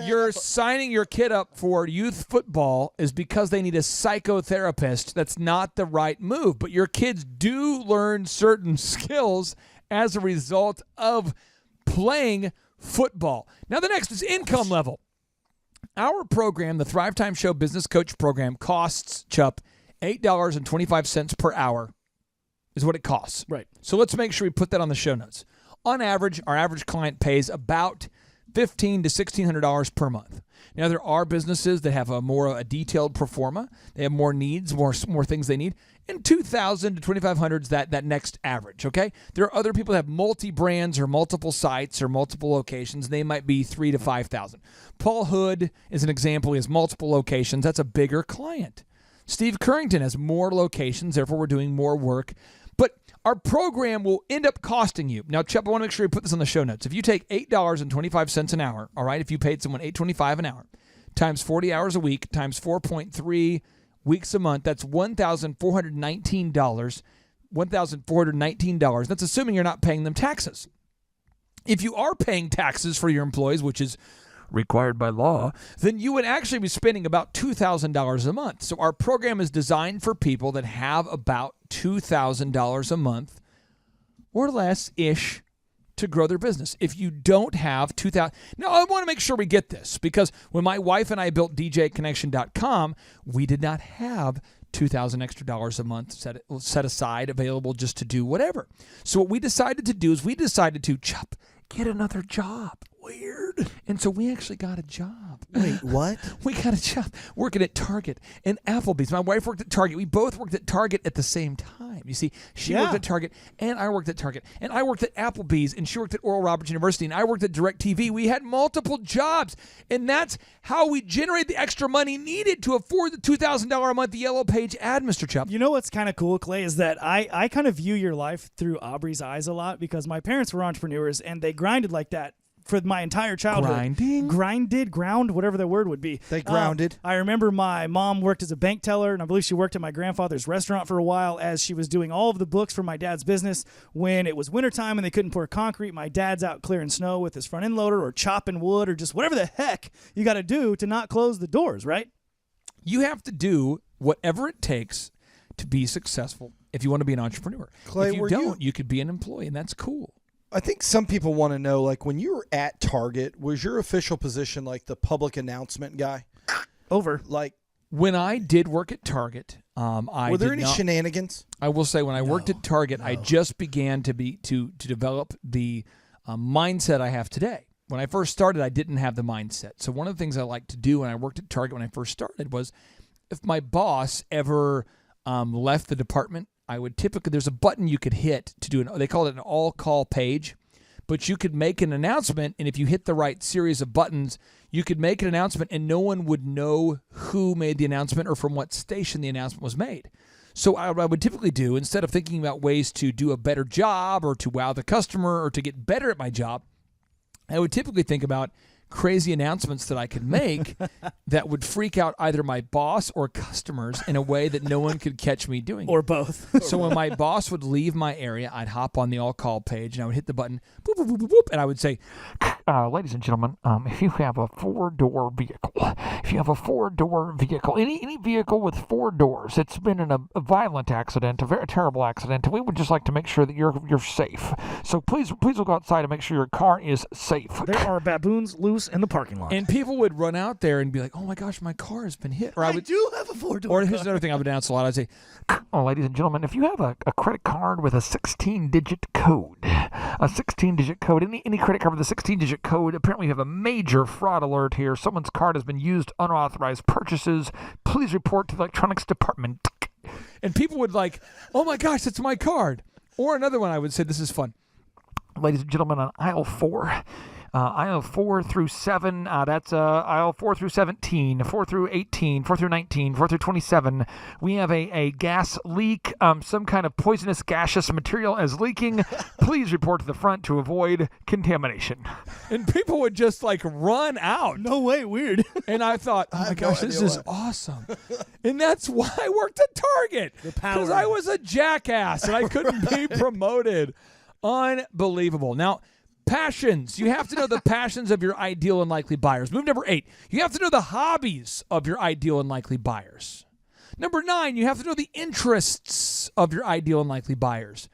you're signing your kid up for youth football is because they need a psychotherapist, that's not the right move. But your kids do learn certain skills as a result of playing football. Now, the next is income level. Our program, the Thrivetime Show Business Coach Program, costs, Chup, $8.25 per hour is what it costs. Right. So let's make sure we put that on the show notes. On average, our average client pays about $1,500 to $1,600 per month. Now, there are businesses that have a detailed pro forma. They have more needs, more things they need. And $2,000 to $2,500 is that next average, okay? There are other people that have multi-brands or multiple sites or multiple locations. They might be $3,000 to $5,000. Paul Hood is an example. He has multiple locations. That's a bigger client. Steve Currington has more locations. Therefore, we're doing more work. But our program will end up costing you. Now, Chup, I want to make sure you put this on the show notes. If you take $8.25 an hour, all right, if you paid someone $8.25 an hour, times 40 hours a week, times 4.3 weeks a month, that's $1,419. $1,419. That's assuming you're not paying them taxes. If you are paying taxes for your employees, which is required by law, then you would actually be spending about $2,000 a month. So our program is designed for people that have about $2,000 a month or less-ish to grow their business. If you don't have $2,000... Now, I want to make sure we get this because when my wife and I built DJConnection.com, we did not have $2,000 extra dollars a month set aside available just to do whatever. So what we decided to do is we decided to get another job. Weird. And so we actually got a job. Wait, what? We got a job working at Target and Applebee's. My wife worked at Target. We both worked at Target at the same time. You see, she worked at Target and I worked at Target. And I worked at Applebee's and she worked at Oral Roberts University and I worked at DirecTV. We had multiple jobs. And that's how we generate the extra money needed to afford the $2,000 a month Yellow Page ad, Mr. Chup. You know what's kind of cool, Clay, is that I kind of view your life through Aubrey's eyes a lot because my parents were entrepreneurs and they grinded like that for my entire childhood. Ground, whatever the word would be. They grounded. I remember my mom worked as a bank teller, and I believe she worked at my grandfather's restaurant for a while as she was doing all of the books for my dad's business. When it was wintertime and they couldn't pour concrete, my dad's out clearing snow with his front end loader or chopping wood or just whatever the heck you got to do to not close the doors, right? You have to do whatever it takes to be successful if you want to be an entrepreneur. Clay, if you were don't, you could be an employee, and that's cool. I think some people want to know, like, when you were at Target, was your official position like the public announcement guy? Like, when I did work at Target, were there any shenanigans? I will say, when I worked at Target, I just began to develop the mindset I have today. When I first started, I didn't have the mindset. So one of the things I liked to do when I worked at Target when I first started was, if my boss ever left the department, I would typically, there's a button you could hit to do they call it an all-call page, but you could make an announcement, and if you hit the right series of buttons, you could make an announcement, and no one would know who made the announcement or from what station the announcement was made. So what I would typically do, instead of thinking about ways to do a better job or to wow the customer or to get better at my job, I would typically think about crazy announcements that I could make that would freak out either my boss or customers in a way that no one could catch me doing. Or both. So when my boss would leave my area, I'd hop on the all-call page, and I would hit the button, boop, boop, boop, boop, boop, and I would say, ladies and gentlemen, if you have a four-door vehicle, any vehicle with 4 doors, it's been in a violent accident, a very terrible accident, and we would just like to make sure that you're safe. So please look outside and make sure your car is safe. There are baboons loose in the parking lot. And people would run out there and be like, oh my gosh, my car has been hit. Or I do have a 4-door Or here's another thing I would announce a lot. I'd say, ladies and gentlemen, if you have a credit card with a 16-digit code, a 16-digit code. Any credit card with a 16-digit code. Apparently, we have a major fraud alert here. Someone's card has been used unauthorized purchases. Please report to the electronics department. And people would like, oh my gosh, that's my card. Or another one, I would say, this is fun. Ladies and gentlemen, on aisle 4. Aisle 4 through 7, that's aisle 4 through 17, 4 through 18, 4 through 19, 4 through 27. We have a gas leak. Some kind of poisonous gaseous material is leaking. Please report to the front to avoid contamination. And people would just like run out. No way, weird. And I thought, oh my gosh, this is awesome. And that's why I worked at Target. Because I was a jackass and I couldn't be promoted. Unbelievable. Now, passions. You have to know the passions of your ideal and likely buyers. Move number 8. You have to know the hobbies of your ideal and likely buyers. Number 9, you have to know the interests of your ideal and likely buyers.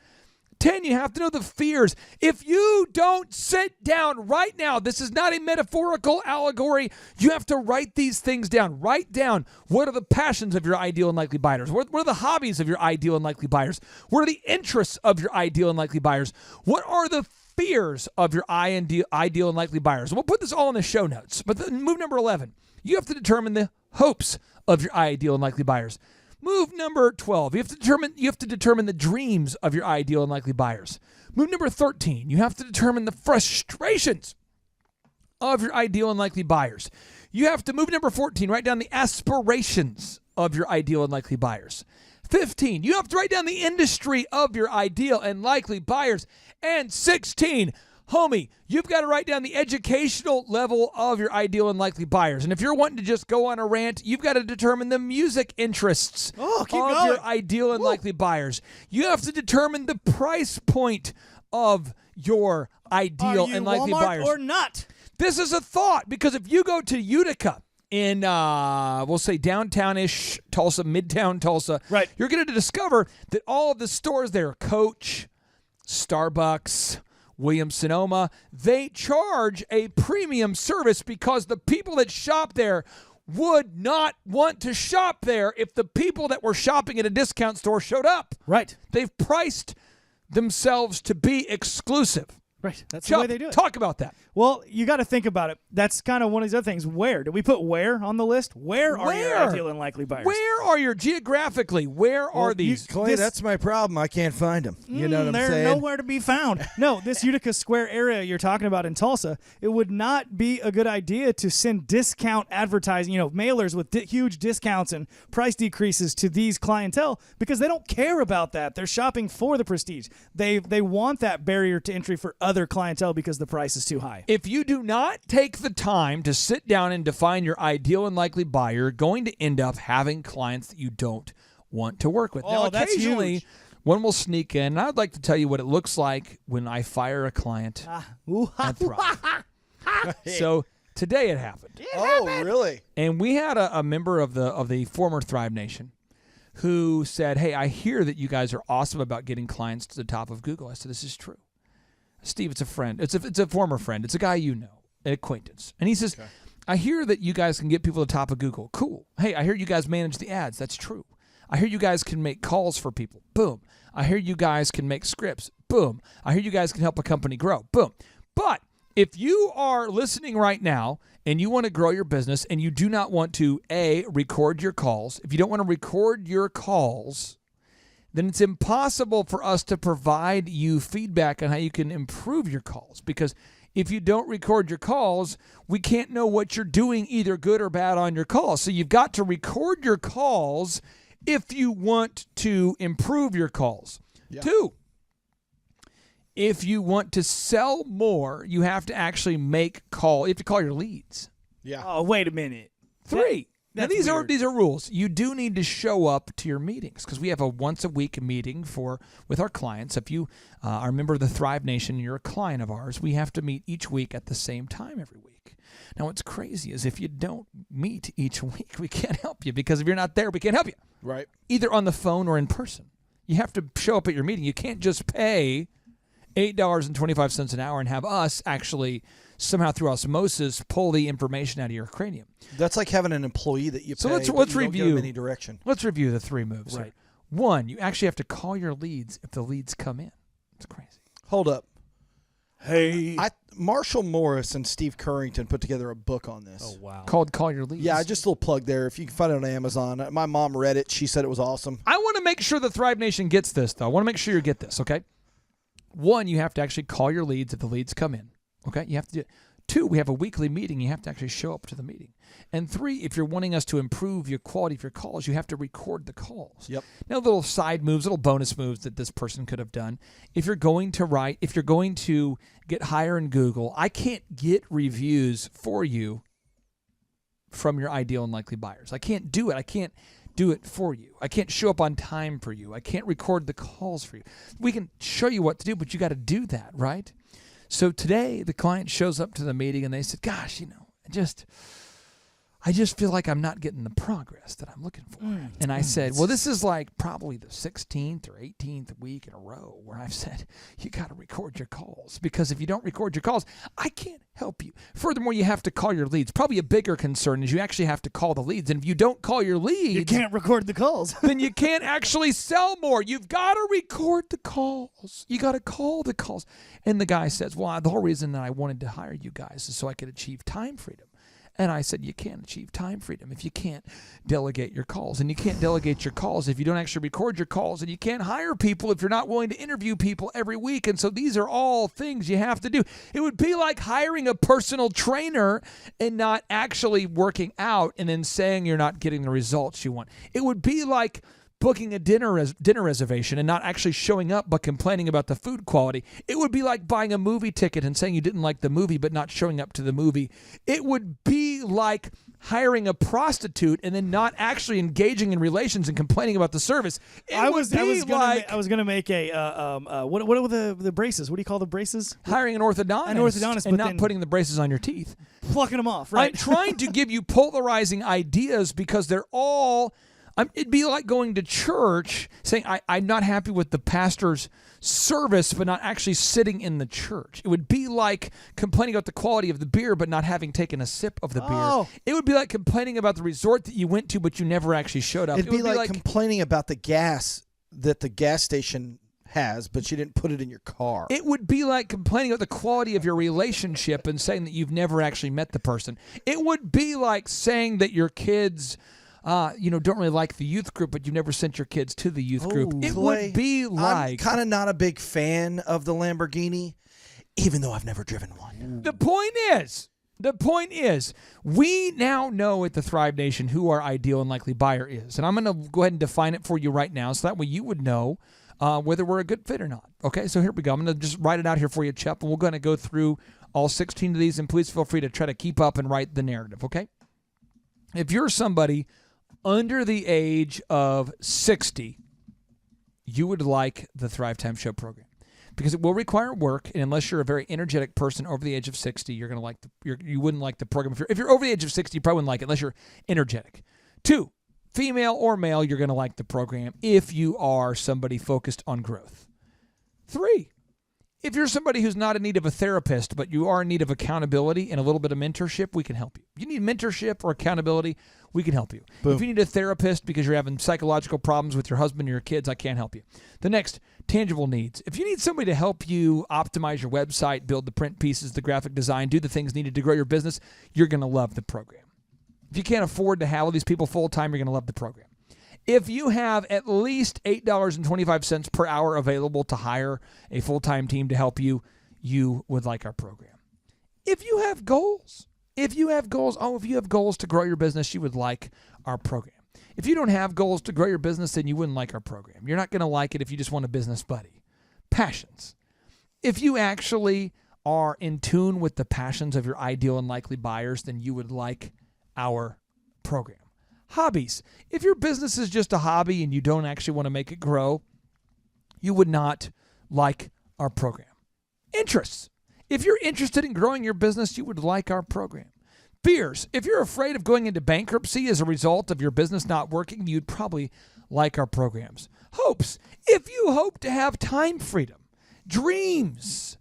10, you have to know the fears. If you don't sit down right now, this is not a metaphorical allegory. You have to write these things down. Write down what are the passions of your ideal and likely buyers. What are the hobbies of your ideal and likely buyers? What are the interests of your ideal and likely buyers? What are the fears of your ideal and likely buyers? We'll put this all in the show notes. But then move number 11, you have to determine the hopes of your ideal and likely buyers. Move number 12, you have to determine the dreams of your ideal and likely buyers. Move number 13, you have to determine the frustrations of your ideal and likely buyers. You have to move number 14, write down the aspirations of your ideal and likely buyers. 15, you have to write down the industry of your ideal and likely buyers. And 16, homie, you've got to write down the educational level of your ideal and likely buyers. And if you're wanting to just go on a rant, you've got to determine the music interests of your ideal and likely buyers. You have to determine the price point of your ideal and likely Walmart buyers. Or not? This is a thought, because if you go to Utica, in, we'll say downtown-ish Tulsa, midtown Tulsa, right, you're going to discover that all of the stores there, Coach, Starbucks, Williams-Sonoma, they charge a premium service because the people that shop there would not want to shop there if the people that were shopping at a discount store showed up. Right. They've priced themselves to be exclusive. Right. That's Chuck, the way they do it. Talk about that. Well, you got to think about it. That's kind of one of these other things. Where? Did we put where on the list? Where are your ideal and likely buyers? Where are your geographically? Where are these? Clay, that's my problem. I can't find them. You know what I'm saying? They're nowhere to be found. No, this Utica Square area you're talking about in Tulsa, it would not be a good idea to send discount advertising, mailers with huge discounts and price decreases to these clientele, because they don't care about that. They're shopping for the prestige. They want that barrier to entry for other clientele because the price is too high. If you do not take the time to sit down and define your ideal and likely buyer, you're going to end up having clients that you don't want to work with. Oh, now, that's occasionally, huge. one will sneak in, and I'd like to tell you what it looks like when I fire a client at Thrive. So today it happened. Really? And we had a member of the former Thrive Nation who said, hey, I hear that you guys are awesome about getting clients to the top of Google. I said, this is true. Steve, it's a friend. It's a former friend. It's a guy you know, an acquaintance. And he says, okay, I hear that you guys can get people to the top of Google. Cool. Hey, I hear you guys manage the ads. That's true. I hear you guys can make calls for people. Boom. I hear you guys can make scripts. Boom. I hear you guys can help a company grow. Boom. But if you are listening right now and you want to grow your business and you do not want to, A, record your calls, if you don't want to record your calls, then it's impossible for us to provide you feedback on how you can improve your calls. Because if you don't record your calls, we can't know what you're doing, either good or bad, on your calls. So you've got to record your calls if you want to improve your calls. Yeah. 2, if you want to sell more, you have to actually you have to call your leads. Yeah. Oh, wait a minute. 3. Now, these weird. are rules. You do need to show up to your meetings, because we have a once-a-week meeting with our clients. If you are a member of the Thrive Nation and you're a client of ours, we have to meet each week at the same time every week. Now, what's crazy is if you don't meet each week, we can't help you, because if you're not there, we can't help you. Right. Either on the phone or in person. You have to show up at your meeting. You can't just pay $8.25 an hour and have us actually somehow through osmosis pull the information out of your cranium. That's like having an employee that you pay, so let's but you review don't give them any direction. Let's review the 3 moves. Right. Here. 1, you actually have to call your leads if the leads come in. It's crazy. Hold up. Hey. Marshall Morris and Steve Currington put together a book on this. Oh, wow. Called Call Your Leads. Yeah, just a little plug there. If you can find it on Amazon. My mom read it. She said it was awesome. I want to make sure the Thrive Nation gets this, though. I want to make sure you get this, okay? One, you have to actually call your leads if the leads come in, okay? You have to do it. Two, we have a weekly meeting. You have to actually show up to the meeting. And three, if you're wanting us to improve your quality of your calls, you have to record the calls. Yep. Now, little side moves, little bonus moves that this person could have done. If you're going to get higher in Google, I can't get reviews for you from your ideal and likely buyers. I can't do it. I can't do it for you. I can't show up on time for you. I can't record the calls for you. We can show you what to do, but you got to do that, right? So today, the client shows up to the meeting and they said, gosh, I just feel like I'm not getting the progress that I'm looking for. And I said, well, this is like probably the 16th or 18th week in a row where I've said, you got to record your calls, because if you don't record your calls, I can't help you. Furthermore, you have to call your leads. Probably a bigger concern is you actually have to call the leads. And if you don't call your leads, You can't record the calls. then you can't actually sell more. You've got to record the calls. You got to call the calls. And the guy says, well, the whole reason that I wanted to hire you guys is so I could achieve time freedom. And I said, you can't achieve time freedom if you can't delegate your calls. And you can't delegate your calls if you don't actually record your calls. And you can't hire people if you're not willing to interview people every week. And so these are all things you have to do. It would be like hiring a personal trainer and not actually working out and then saying you're not getting the results you want. It would be like booking a dinner reservation and not actually showing up but complaining about the food quality. It would be like buying a movie ticket and saying you didn't like the movie but not showing up to the movie. It would be like hiring a prostitute and then not actually engaging in relations and complaining about the service. I was gonna make a what are the braces? What do you call the braces? Hiring an orthodontist, and not putting the braces on your teeth, plucking them off. Right. I'm trying to give you polarizing ideas because they're all. It'd be like going to church saying, I'm not happy with the pastor's service, but not actually sitting in the church. It would be like complaining about the quality of the beer, but not having taken a sip of the beer. It would be like complaining about the resort that you went to, but you never actually showed up. It'd be like complaining about the gas that the gas station has, but you didn't put it in your car. It would be like complaining about the quality of your relationship and saying that you've never actually met the person. It would be like saying that your kids don't really like the youth group, but you never sent your kids to the youth group. It would be like... I'm kind of not a big fan of the Lamborghini, even though I've never driven one. The point is, we now know at the Thrive Nation who our ideal and likely buyer is. And I'm going to go ahead and define it for you right now, so that way you would know whether we're a good fit or not. Okay, so here we go. I'm going to just write it out here for you, Chuck, and we're going to go through all 16 of these, and please feel free to try to keep up and write the narrative, okay? If you're somebody under the age of 60, you would like the Thrivetime Show program because it will require work, and unless you're a very energetic person over the age of 60, you're going to like you wouldn't like the program. If you're over the age of 60, you probably wouldn't like it unless you're energetic. 2, female or male, you're going to like the program if you are somebody focused on growth. 3, if you're somebody who's not in need of a therapist, but you are in need of accountability and a little bit of mentorship, we can help you. You need mentorship or accountability, we can help you. Boom. If you need a therapist because you're having psychological problems with your husband or your kids, I can't help you. The next, tangible needs. If you need somebody to help you optimize your website, build the print pieces, the graphic design, do the things needed to grow your business, you're going to love the program. If you can't afford to have all these people full-time, you're going to love the program. If you have at least $8.25 per hour available to hire a full-time team to help you, you would like our program. If you have goals to grow your business, you would like our program. If you don't have goals to grow your business, then you wouldn't like our program. You're not going to like it if you just want a business buddy. Passions. If you actually are in tune with the passions of your ideal and likely buyers, then you would like our program. Hobbies. If your business is just a hobby and you don't actually want to make it grow, you would not like our program. Interests. If you're interested in growing your business, you would like our program. Fears. If you're afraid of going into bankruptcy as a result of your business not working, you'd probably like our programs. Hopes. If you hope to have time freedom. Dreams.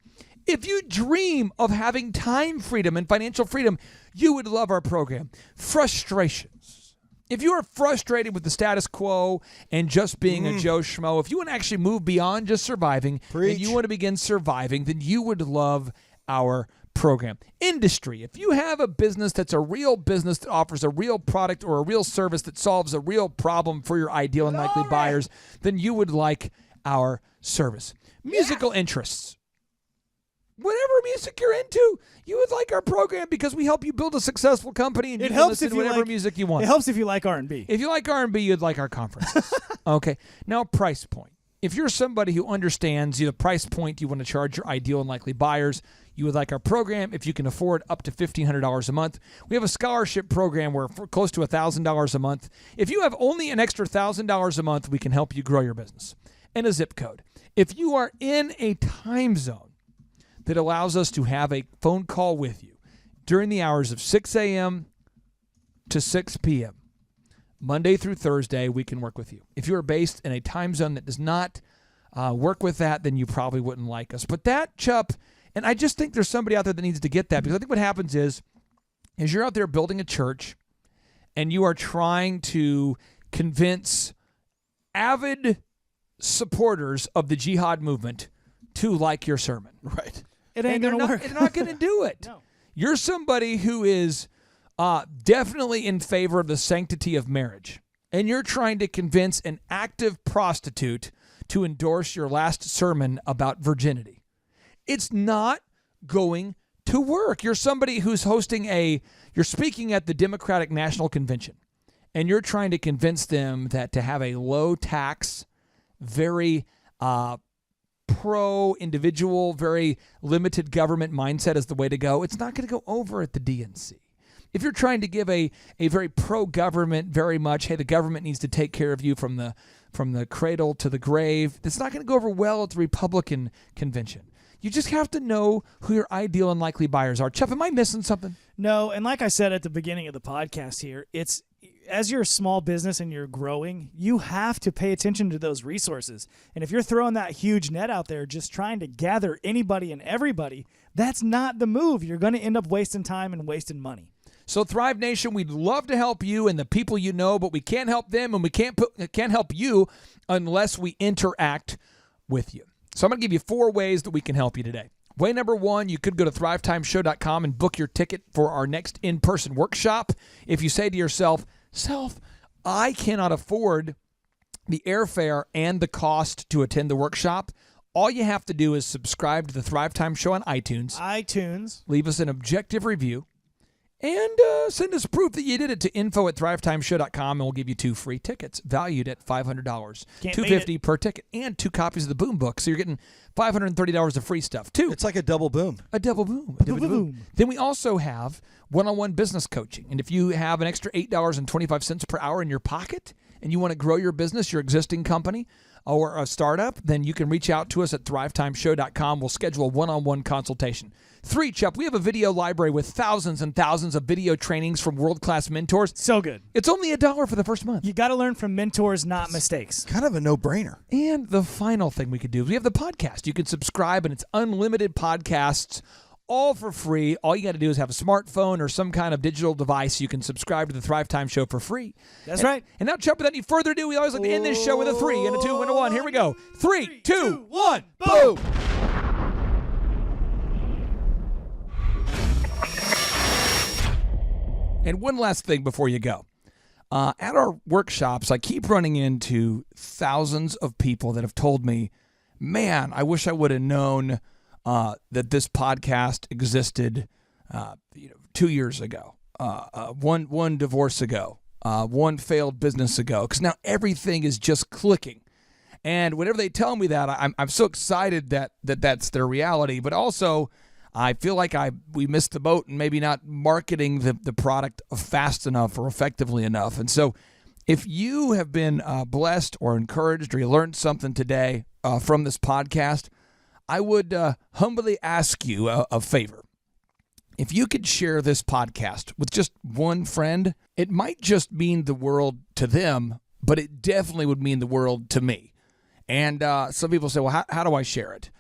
If you dream of having time freedom and financial freedom, you would love our program. Frustrations. If you are frustrated with the status quo and just being a Joe Schmo, if you want to actually move beyond just surviving and you want to begin surviving, then you would love our program. Industry. If you have a business that's a real business that offers a real product or a real service that solves a real problem for your ideal and likely buyers, then you would like our service. Musical interests. Whatever music you're into, you would like our program because we help you build a successful company and you can listen to whatever music you want. It helps if you like R&B. If you like R&B, you'd like our conferences. Okay. Now, price point. If you're somebody who understands the price point you want to charge your ideal and likely buyers, you would like our program. If you can afford up to $1,500 a month, we have a scholarship program where for close to $1,000 a month. If you have only an extra $1,000 a month, we can help you grow your business. And a zip code. If you are in a time zone that allows us to have a phone call with you during the hours of 6 a.m. to 6 p.m., Monday through Thursday, we can work with you. If you are based in a time zone that does not work with that, then you probably wouldn't like us. But that, Chup, and I just think there's somebody out there that needs to get that, because I think what happens is you're out there building a church and you are trying to convince avid supporters of the jihad movement to like your sermon. Right. It ain't going to work. They're not going to do it. No. You're somebody who is definitely in favor of the sanctity of marriage, and you're trying to convince an active prostitute to endorse your last sermon about virginity. It's not going to work. You're somebody who's you're speaking at the Democratic National Convention, and you're trying to convince them that to have a low tax, very pro-individual, very limited government mindset is the way to go. It's not going to go over at the DNC. If you're trying to give a very pro-government, very much, hey, the government needs to take care of you from the cradle to the grave, it's not going to go over well at the Republican convention. You just have to know who your ideal and likely buyers are. Chuck, am I missing something? No, and like I said at the beginning of the podcast here, it's as you're a small business and you're growing, you have to pay attention to those resources. And if you're throwing that huge net out there just trying to gather anybody and everybody, that's not the move. You're going to end up wasting time and wasting money. So Thrive Nation, we'd love to help you and the people you know, but we can't help them and we can't help you unless we interact with you. So I'm going to give you 4 ways that we can help you today. Way number 1, you could go to thrivetimeshow.com and book your ticket for our next in-person workshop. If you say to yourself, I cannot afford the airfare and the cost to attend the workshop, all you have to do is subscribe to the Thrivetime Show on iTunes. Leave us an objective review. And send us proof that you did it to info@thrivetimeshow.com, and we'll give you 2 free tickets valued at $500, $250 per ticket, and 2 copies of the Boom Book. So you're getting $530 of free stuff too. It's like a double boom. A double boom. Then we also have one-on-one business coaching, and if you have an extra $8.25 per hour in your pocket, and you want to grow your business, your existing company, or a startup, then you can reach out to us at thrivetimeshow.com. We'll schedule a one-on-one consultation. 3, Chup, we have a video library with thousands and thousands of video trainings from world-class mentors. So good. It's only $1 for the first month. You got to learn from mentors, not mistakes. Kind of a no-brainer. And the final thing we could do is we have the podcast. You can subscribe, and it's unlimited podcasts, all for free. All you got to do is have a smartphone or some kind of digital device. You can subscribe to the Thrive Time Show for free. That's right. And now, Chup, without any further ado, we always like to end this show with a 3 and a 2 and a 1. Here we go. 3, 2, 1, boom! And one last thing before you go. At our workshops, I keep running into thousands of people that have told me, man, I wish I would have known that this podcast existed 2 years ago, one divorce ago, one failed business ago, because now everything is just clicking. And whenever they tell me that, I'm so excited that that's their reality, but also I feel like we missed the boat and maybe not marketing the product fast enough or effectively enough. And so if you have been blessed or encouraged or you learned something today from this podcast, I would humbly ask you a favor. If you could share this podcast with just one friend, it might just mean the world to them, but it definitely would mean the world to me. And some people say, well, how do I share it?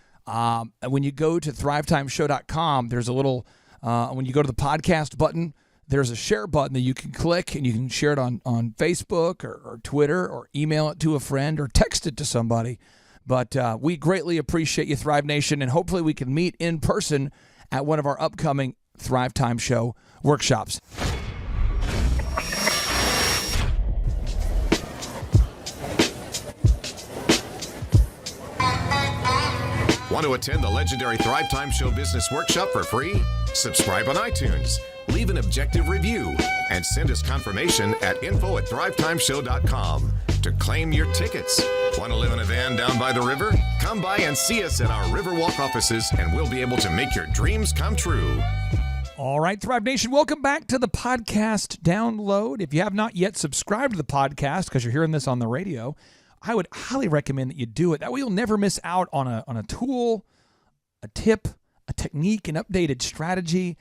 When you go to thrivetimeshow.com, there's a little, when you go to the podcast button, there's a share button that you can click, and you can share it on Facebook or Twitter, or email it to a friend, or text it to somebody. But we greatly appreciate you, Thrive Nation, and hopefully we can meet in person at one of our upcoming Thrivetime Show workshops. Want to attend the legendary Thrivetime Show Business Workshop for free? Subscribe on iTunes, leave an objective review, and send us confirmation at info@thrivetimeshow.com to claim your tickets. Want to live in a van down by the river? Come by and see us at our Riverwalk offices, and we'll be able to make your dreams come true. All right, Thrive Nation, welcome back to the podcast download. If you have not yet subscribed to the podcast because you're hearing this on the radio, I would highly recommend that you do it. That way you'll never miss out on a tool, a tip, a technique, an updated strategy.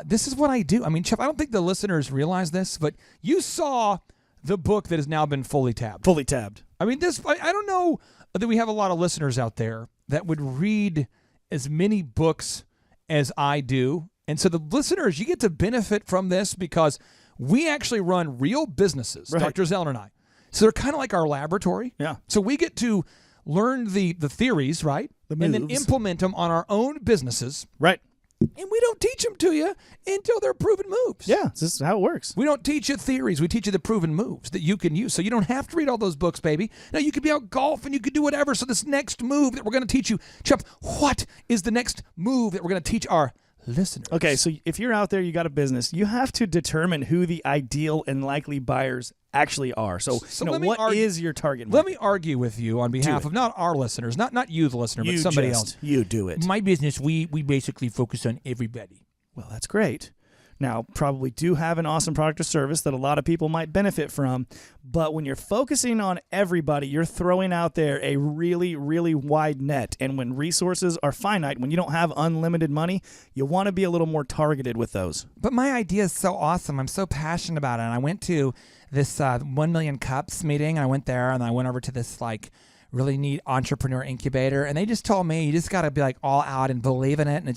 This is what I do. I mean, Chef, I don't think the listeners realize this, but you saw the book that has now been fully tabbed. Fully tabbed. I mean, I don't know that we have a lot of listeners out there that would read as many books as I do. And so the listeners, you get to benefit from this because we actually run real businesses, Right. Dr. Zellner and I. So they're kind of like our laboratory. Yeah. So we get to learn the theories, right? The and then moves. implement them on our own businesses. Right. And we don't teach them to you until they're proven moves. Yeah, this is how it works. We don't teach you theories. We teach you the proven moves that you can use. So you don't have to read all those books, baby. Now, you could be out golfing. You could do whatever. So this next move that we're going to teach you, Chuck, what is the next move that we're going to teach our listeners? Okay, so if you're out there, you got a business, you have to determine who the ideal and likely buyers actually are. So let me what is your target market? Let me argue with you on behalf of not our listeners, not you, the listener, but somebody else. You do it. My business, we basically focus on everybody. Well, that's great. Now, probably do have an awesome product or service that a lot of people might benefit from, but when you're focusing on everybody, you're throwing out there a really, really wide net. And when resources are finite, when you don't have unlimited money, you want to be a little more targeted with those. But my idea is so awesome. I'm so passionate about it. And I went to this 1 Million Cups meeting, and I went there, and I went over to this really neat entrepreneur incubator, and they just told me you just got to be all out and believe in it. And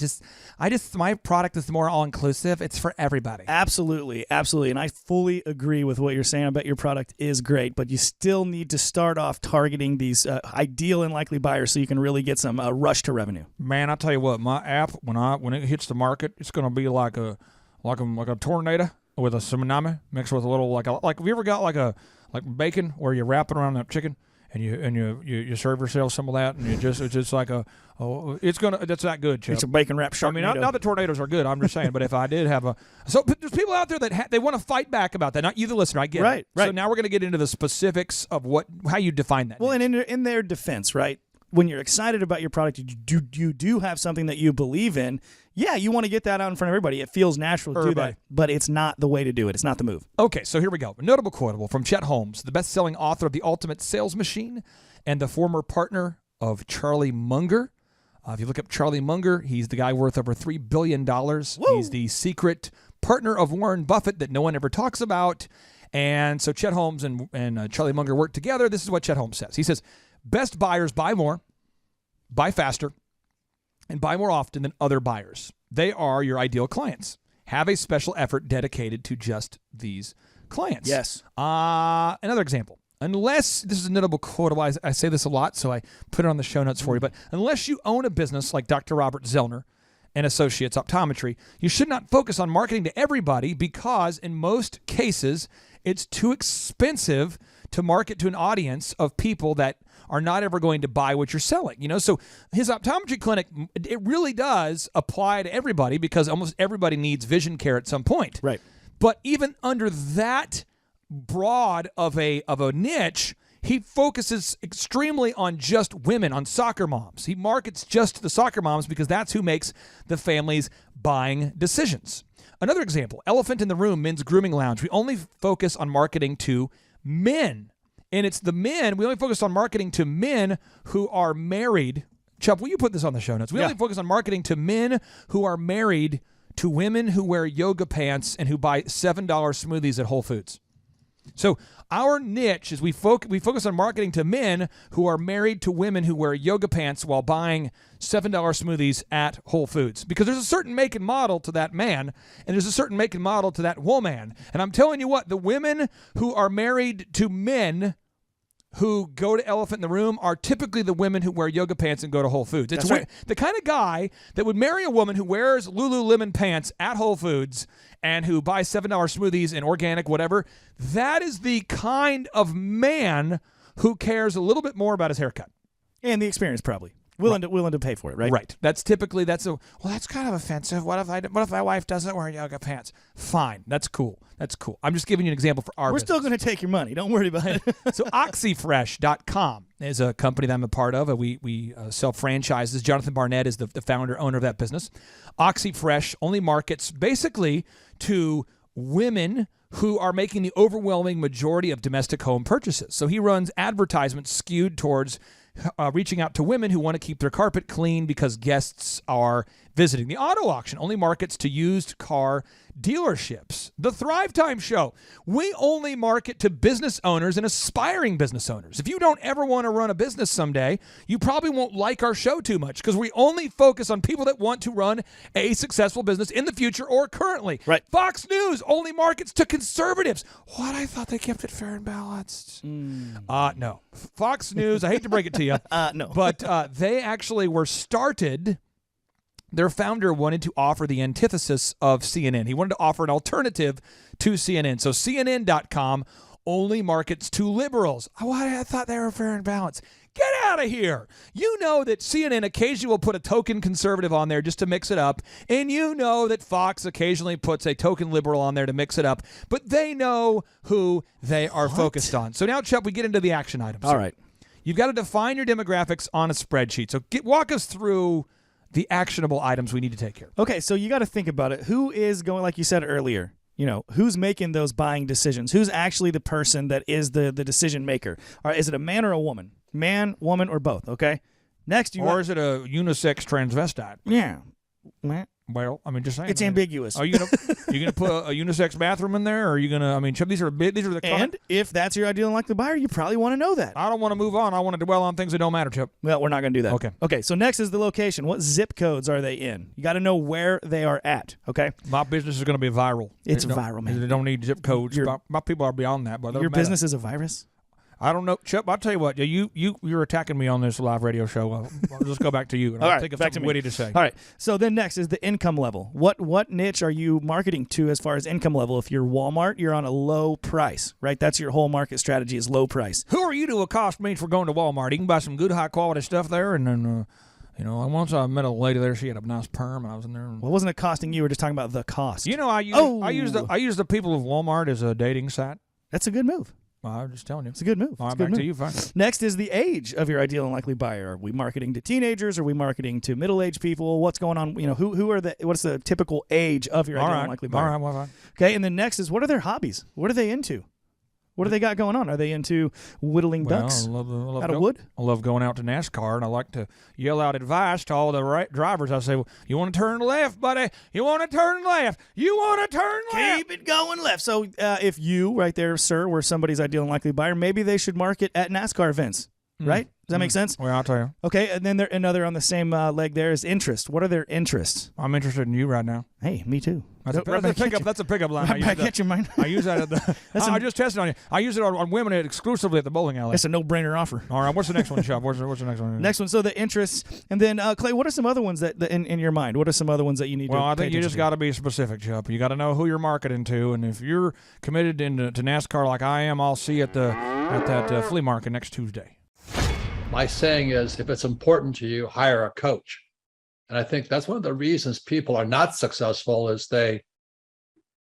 my product is more all inclusive. It's for everybody. Absolutely. And I fully agree with what you're saying. I bet your product is great, but you still need to start off targeting these ideal and likely buyers so you can really get some rush to revenue. Man, I tell you what, my app when it hits the market, it's going to be like a tornado with a tsunami mixed with a little like have you ever got like bacon where you wrap it around that chicken? And you serve yourself some of that, and it's just like that's that good, Chip. It's a bacon wrap shark. I mean, not that tornadoes are good. I'm just saying, but if I did have there's people out there that they want to fight back about that. Not you, the listener. I get it. Right. So now we're going to get into the specifics of how you define that. Well, and in their defense, right? When you're excited about your product, you do have something that you believe in. Yeah, you want to get that out in front of everybody. It feels natural to do that, but it's not the way to do it. It's not the move. Okay, so here we go. A notable quotable from Chet Holmes, the best-selling author of The Ultimate Sales Machine and the former partner of Charlie Munger. If you look up Charlie Munger, he's the guy worth over $3 billion. Woo! He's the secret partner of Warren Buffett that no one ever talks about. And so Chet Holmes and Charlie Munger work together. This is what Chet Holmes says. He says, best buyers buy more, buy faster, and buy more often than other buyers. They are your ideal clients. Have a special effort dedicated to just these clients. Yes. Another example. Unless, this is a notable quote, I say this a lot, so I put it on the show notes for you, but unless you own a business like Dr. Robert Zellner and Associates Optometry, you should not focus on marketing to everybody because in most cases, it's too expensive to market to an audience of people that are not ever going to buy what you're selling. So his optometry clinic, it really does apply to everybody because almost everybody needs vision care at some point. Right. But even under that broad of a niche, he focuses extremely on just women, on soccer moms. He markets just to the soccer moms because that's who makes the family's buying decisions. Another example, Elephant in the Room Men's Grooming Lounge. We only focus on marketing to men. And it's the men, we only focus on marketing to men who are married. Chubb, will you put this on the show notes? We only focus on marketing to men who are married to women who wear yoga pants and who buy $7 smoothies at Whole Foods. So our niche is we focus on marketing to men who are married to women who wear yoga pants while buying $7 smoothies at Whole Foods, because there's a certain make and model to that man, and there's a certain make and model to that woman. And I'm telling you what, the women who are married to men who go to Elephant in the Room are typically the women who wear yoga pants and go to Whole Foods. It's That's right. the kind of guy that would marry a woman who wears Lululemon pants at Whole Foods and who buys $7 smoothies and organic whatever. That is the kind of man who cares a little bit more about his haircut. And the experience, probably. Willing to pay for it, right? Right. That's typically, that's kind of offensive. What if my wife doesn't wear yoga pants? Fine. That's cool. I'm just giving you an example for our We're business. still going to take your money. Don't worry about it. So OxyFresh.com is a company that I'm a part of. We sell franchises. Jonathan Barnett is the founder, owner of that business. OxyFresh only markets basically to women who are making the overwhelming majority of domestic home purchases. So he runs advertisements skewed towards reaching out to women who want to keep their carpet clean because guests are visiting. The auto auction only markets to used car dealerships. The Thrivetime Show, we only market to business owners and aspiring business owners. If you don't ever want to run a business someday, you probably won't like our show too much, because we only focus on people that want to run a successful business in the future or currently. Right. Fox News only markets to conservatives. What? I thought they kept it fair and balanced. No. Fox News, I hate to break it to you. No. But they actually were started. Their founder wanted to offer the antithesis of CNN. He wanted to offer an alternative to CNN. So CNN.com only markets to liberals. Oh, I thought they were fair and balanced. Get out of here. You know that CNN occasionally will put a token conservative on there just to mix it up. And you know that Fox occasionally puts a token liberal on there to mix it up. But they know who they are focused on. So now, Chuck, we get into the action items. All right. You've got to define your demographics on a spreadsheet. So walk us through the actionable items we need to take care of. Okay, so you got to think about it. Who is going, like you said earlier, who's making those buying decisions? Who's actually the person that is the decision maker? Or is it a man or a woman? Man, woman, or both, okay? Next, is it a unisex transvestite? Yeah. Meh. Well, I mean, just saying. It's ambiguous. Are you gonna put a unisex bathroom in there? Or are you gonna? I mean, these are the. And if that's your ideal and likely buyer, you probably want to know that. I don't want to move on. I want to dwell on things that don't matter, Chip. Well, we're not going to do that. Okay. Okay. So next is the location. What zip codes are they in? You got to know where they are at. Okay. My business is going to be viral. It's viral, man. They don't need zip codes. My people are beyond that. But your business is a virus. I don't know, Chip. I'll tell you what. You're attacking me on this live radio show. I'll just go back to you. And All I'll right, think of back something to me. witty to say. All right. So then next is the income level. What niche are you marketing to as far as income level? If you're Walmart, you're on a low price, right? That's your whole market strategy is low price. Who are you to accost me for going to Walmart? You can buy some good, high quality stuff there, and then. Once I met a lady there. She had a nice perm, and I was in there. Well, wasn't it costing you? We're just talking about the cost. I use the people of Walmart as a dating site. That's a good move. I'm just telling you. It's a good move. All right, back to you. Fine. Next is the age of your ideal and likely buyer. Are we marketing to teenagers? Are we marketing to middle-aged people? What's going on? What's the typical age of your ideal and likely buyer? All right, well, fine. Okay, and then next is what are their hobbies? What are they into? What do they got going on? Are they into whittling ducks out of wood? I love going out to NASCAR, and I like to yell out advice to all the drivers. I say, well, you want to turn left, buddy? You want to turn left? You want to turn left? Keep it going left. So if you, right there, sir, were somebody's ideal and likely buyer, maybe they should market at NASCAR events, right? Does that make sense? Well, I'll tell you. Okay, and then another on the same leg there is interest. What are their interests? I'm interested in you right now. Hey, me too. That's a pickup line. Right back at you, man. I use that at the. I just tested on you. I use it on women exclusively at the bowling alley. That's a no-brainer offer. All right, what's the next one, Shop? What's the next one? Next one. So the interests, and then Clay, what are some other ones that in your mind? What are some other ones that you need? Well, to I think you just got to be specific, Chup. You got to know who you're marketing to, and if you're committed to NASCAR like I am, I'll see you at that flea market next Tuesday. My saying is, if it's important to you, hire a coach. And I think that's one of the reasons people are not successful is they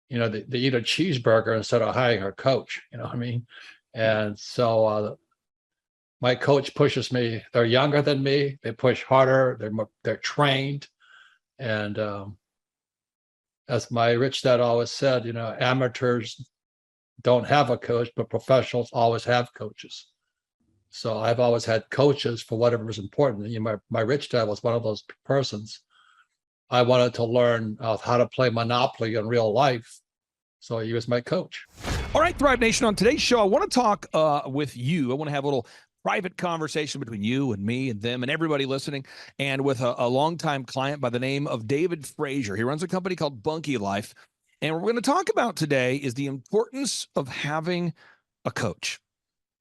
eat a cheeseburger instead of hiring a coach. You know what I mean? And so my coach pushes me. They're younger than me. They push harder. They're trained. And as my rich dad always said, amateurs don't have a coach, but professionals always have coaches. So I've always had coaches for whatever was important. My rich dad was one of those persons. I wanted to learn how to play Monopoly in real life. So he was my coach. All right, Thrive Nation, on today's show, I want to talk with you. I want to have a little private conversation between you and me and them and everybody listening, and with a longtime client by the name of David Frazier. He runs a company called Bunky Life. And what we're going to talk about today is the importance of having a coach.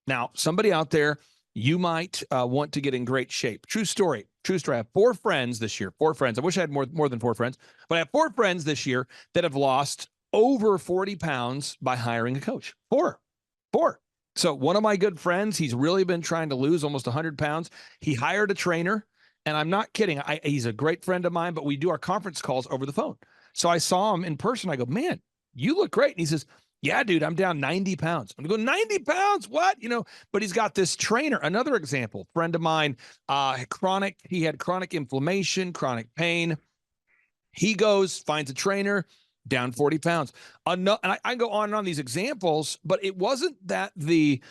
Now, somebody out there, you might want to get in great shape. True story. I have 4 friends this year. 4 friends. I wish I had more than 4 friends, but I have 4 friends this year that have lost over 40 pounds by hiring a coach. 4. So one of my good friends, he's really been trying to lose almost 100 pounds. He hired a trainer, and I'm not kidding. He's a great friend of mine, but we do our conference calls over the phone. So I saw him in person. I go, man, you look great. And he says, yeah, dude, I'm down 90 pounds. I'm going, 90 pounds? What? But he's got this trainer. Another example, friend of mine, he had chronic inflammation, chronic pain. He goes, finds a trainer, down 40 pounds. And I go on and on these examples, but it wasn't that the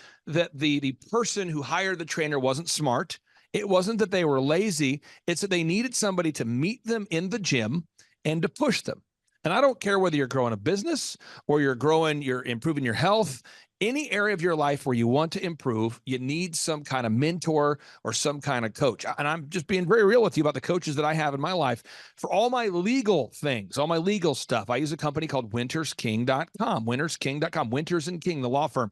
person who hired the trainer wasn't smart. It wasn't that they were lazy. It's that they needed somebody to meet them in the gym and to push them. And I don't care whether you're growing a business or you're improving your health, any area of your life where you want to improve, you need some kind of mentor or some kind of coach. And I'm just being very real with you about the coaches that I have in my life. For all my legal things, all my legal stuff, I use a company called wintersking.com, wintersking.com, Winters and King, the law firm.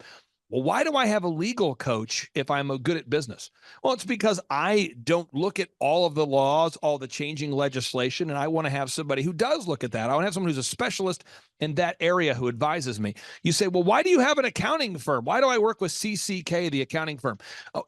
Well, why do I have a legal coach if I'm good at business? Well, it's because I don't look at all of the laws, all the changing legislation, and I want to have somebody who does look at that. I want to have someone who's a specialist in that area who advises me. You say, well, why do you have an accounting firm? Why do I work with CCK, the accounting firm?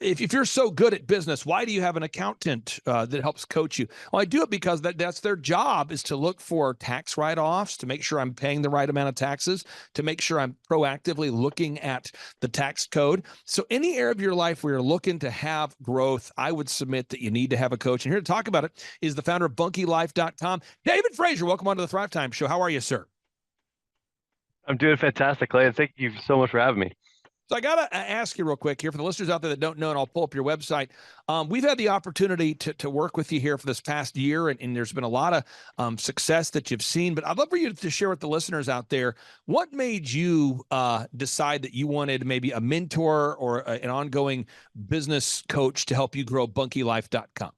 If you're so good at business, why do you have an accountant that helps coach you? Well, I do it because that's their job, is to look for tax write-offs, to make sure I'm paying the right amount of taxes, to make sure I'm proactively looking at the tax code. So any area of your life where you're looking to have growth, I would submit that you need to have a coach. And here to talk about it is the founder of bunkylife.com, David Frazier. Welcome onto the Thrivetime Show. How are you, sir? I'm doing fantastic, Clay, and thank you so much for having me. So I got to ask you real quick here for the listeners out there that don't know, and I'll pull up your website. We've had the opportunity to work with you here for this past year, and there's been a lot of success that you've seen. But I'd love for you to share with the listeners out there, what made you decide that you wanted maybe a mentor or an ongoing business coach to help you grow bunkylife.com?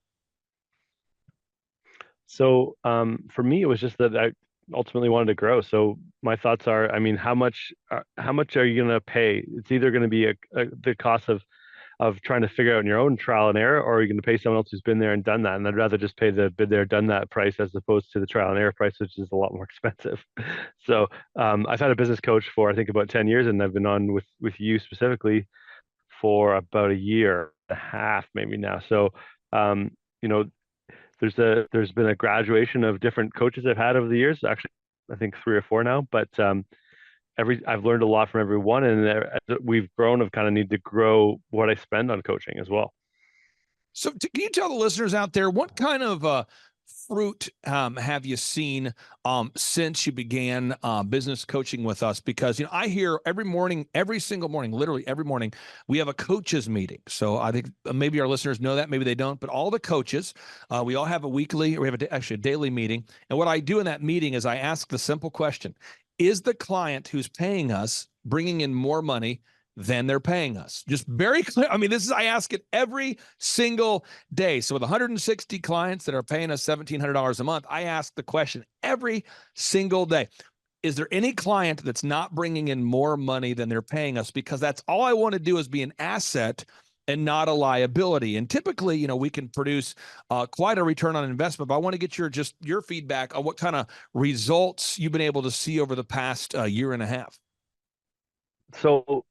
So for me, it was just that I ultimately wanted to grow. So my thoughts are, how much are you going to pay? It's either going to be the cost of trying to figure out in your own trial and error, or are you going to pay someone else who's been there and done that? And I'd rather just pay the been there, done that price as opposed to the trial and error price, which is a lot more expensive. So I've had a business coach for, I think, about 10 years, and I've been on with you specifically for about a year and a half, maybe now. So, there's been a graduation of different coaches I've had over the years. Actually, I think 3 or 4 now. But I've learned a lot from everyone, and as we've grown, I've kind of need to grow what I spend on coaching as well. So can you tell the listeners out there, what kind of fruit have you seen since you began business coaching with us? Because I hear every single morning, literally every morning, we have a coaches meeting. So I think maybe our listeners know that, maybe they don't. But all the coaches, we all have a daily meeting. And what I do in that meeting is I ask the simple question: is the client who's paying us bringing in more money than they're paying us? Just very clear. I ask it every single day. So with 160 clients that are paying us $1,700 a month, I ask the question every single day: is there any client that's not bringing in more money than they're paying us? Because that's all I want to do, is be an asset and not a liability. And typically, we can produce quite a return on investment, but I want to get your feedback on what kind of results you've been able to see over the past year and a half. So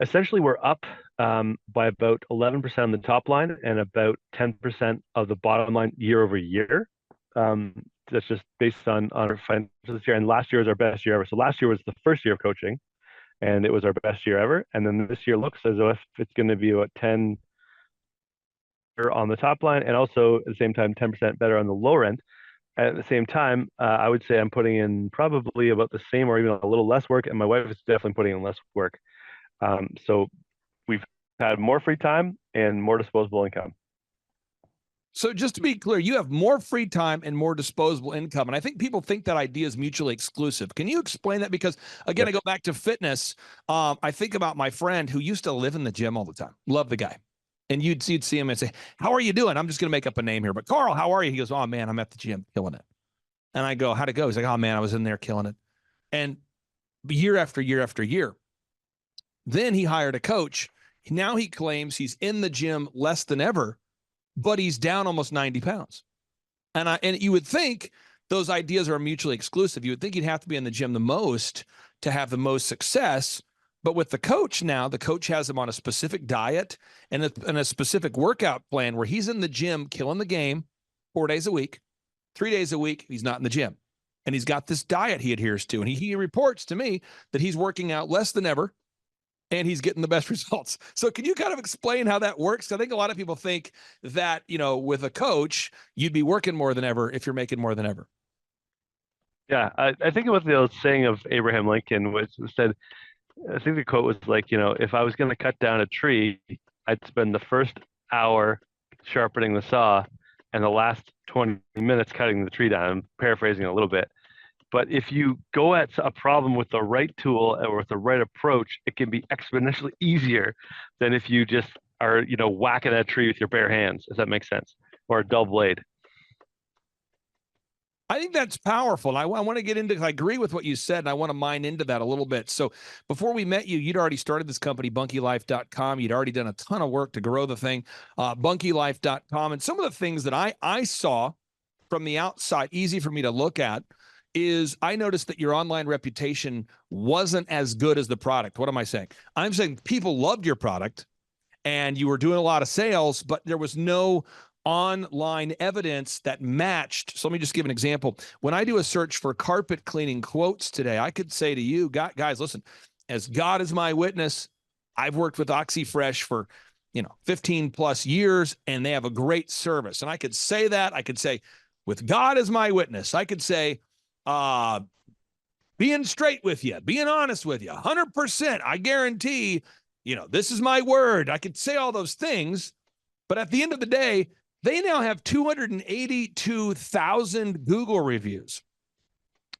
essentially we're up by about 11% on the top line and about 10% of the bottom line year over year. That's just based on our financials this year. And last year was our best year ever. So last year was the first year of coaching, and it was our best year ever. And then this year looks as if it's going to be about 10 on the top line, and also at the same time 10% better on the lower end. At the same time, I would say I'm putting in probably about the same or even a little less work, and my wife is definitely putting in less work. So we've had more free time and more disposable income. So just to be clear, you have more free time and more disposable income. And I think people think that idea is mutually exclusive. Can you explain that? Because again, I go back to fitness. I think about my friend who used to live in the gym all the time. Love the guy. And you'd see him and say, how are you doing? I'm just going to make up a name here. But Carl, how are you? He goes, oh man, I'm at the gym killing it. And I go, how'd it go? He's like, oh man, I was in there killing it. And year after year after year. Then he hired a coach. Now he claims he's in the gym less than ever, but he's down almost 90 pounds. And you would think those ideas are mutually exclusive. You would think you'd have to be in the gym the most to have the most success. But with the coach now, the coach has him on a specific diet and a specific workout plan where he's in the gym killing the game 4 days a week, 3 days a week. He's not in the gym. And he's got this diet he adheres to. And he reports to me that he's working out less than ever and he's getting the best results. So can you kind of explain how that works? I think a lot of people think that, with a coach, you'd be working more than ever if you're making more than ever. Yeah, I think about the old saying of Abraham Lincoln, which said, I think the quote was like, if I was going to cut down a tree, I'd spend the first hour sharpening the saw and the last 20 minutes cutting the tree down. I'm paraphrasing a little bit. But if you go at a problem with the right tool or with the right approach, it can be exponentially easier than if you just are, whacking that tree with your bare hands, if that makes sense, or a dull blade. I think that's powerful. And I want to get into, I agree with what you said, and I want to mine into that a little bit. So before we met you, you'd already started this company, bunkylife.com. You'd already done a ton of work to grow the thing, bunkylife.com. And some of the things that I saw from the outside, easy for me to look at, is I noticed that your online reputation wasn't as good as the product. What am I saying? I'm saying people loved your product and you were doing a lot of sales, but there was no online evidence that matched. So let me just give an example. When I do a search for carpet cleaning quotes today, I could say to you, guys, listen, as God is my witness, I've worked with OxyFresh for 15 plus years, and they have a great service. And I could say that. I could say, with God as my witness, I could say, being straight with you, being honest with you, 100%. I guarantee, this is my word. I could say all those things, but at the end of the day, they now have 282,000 Google reviews.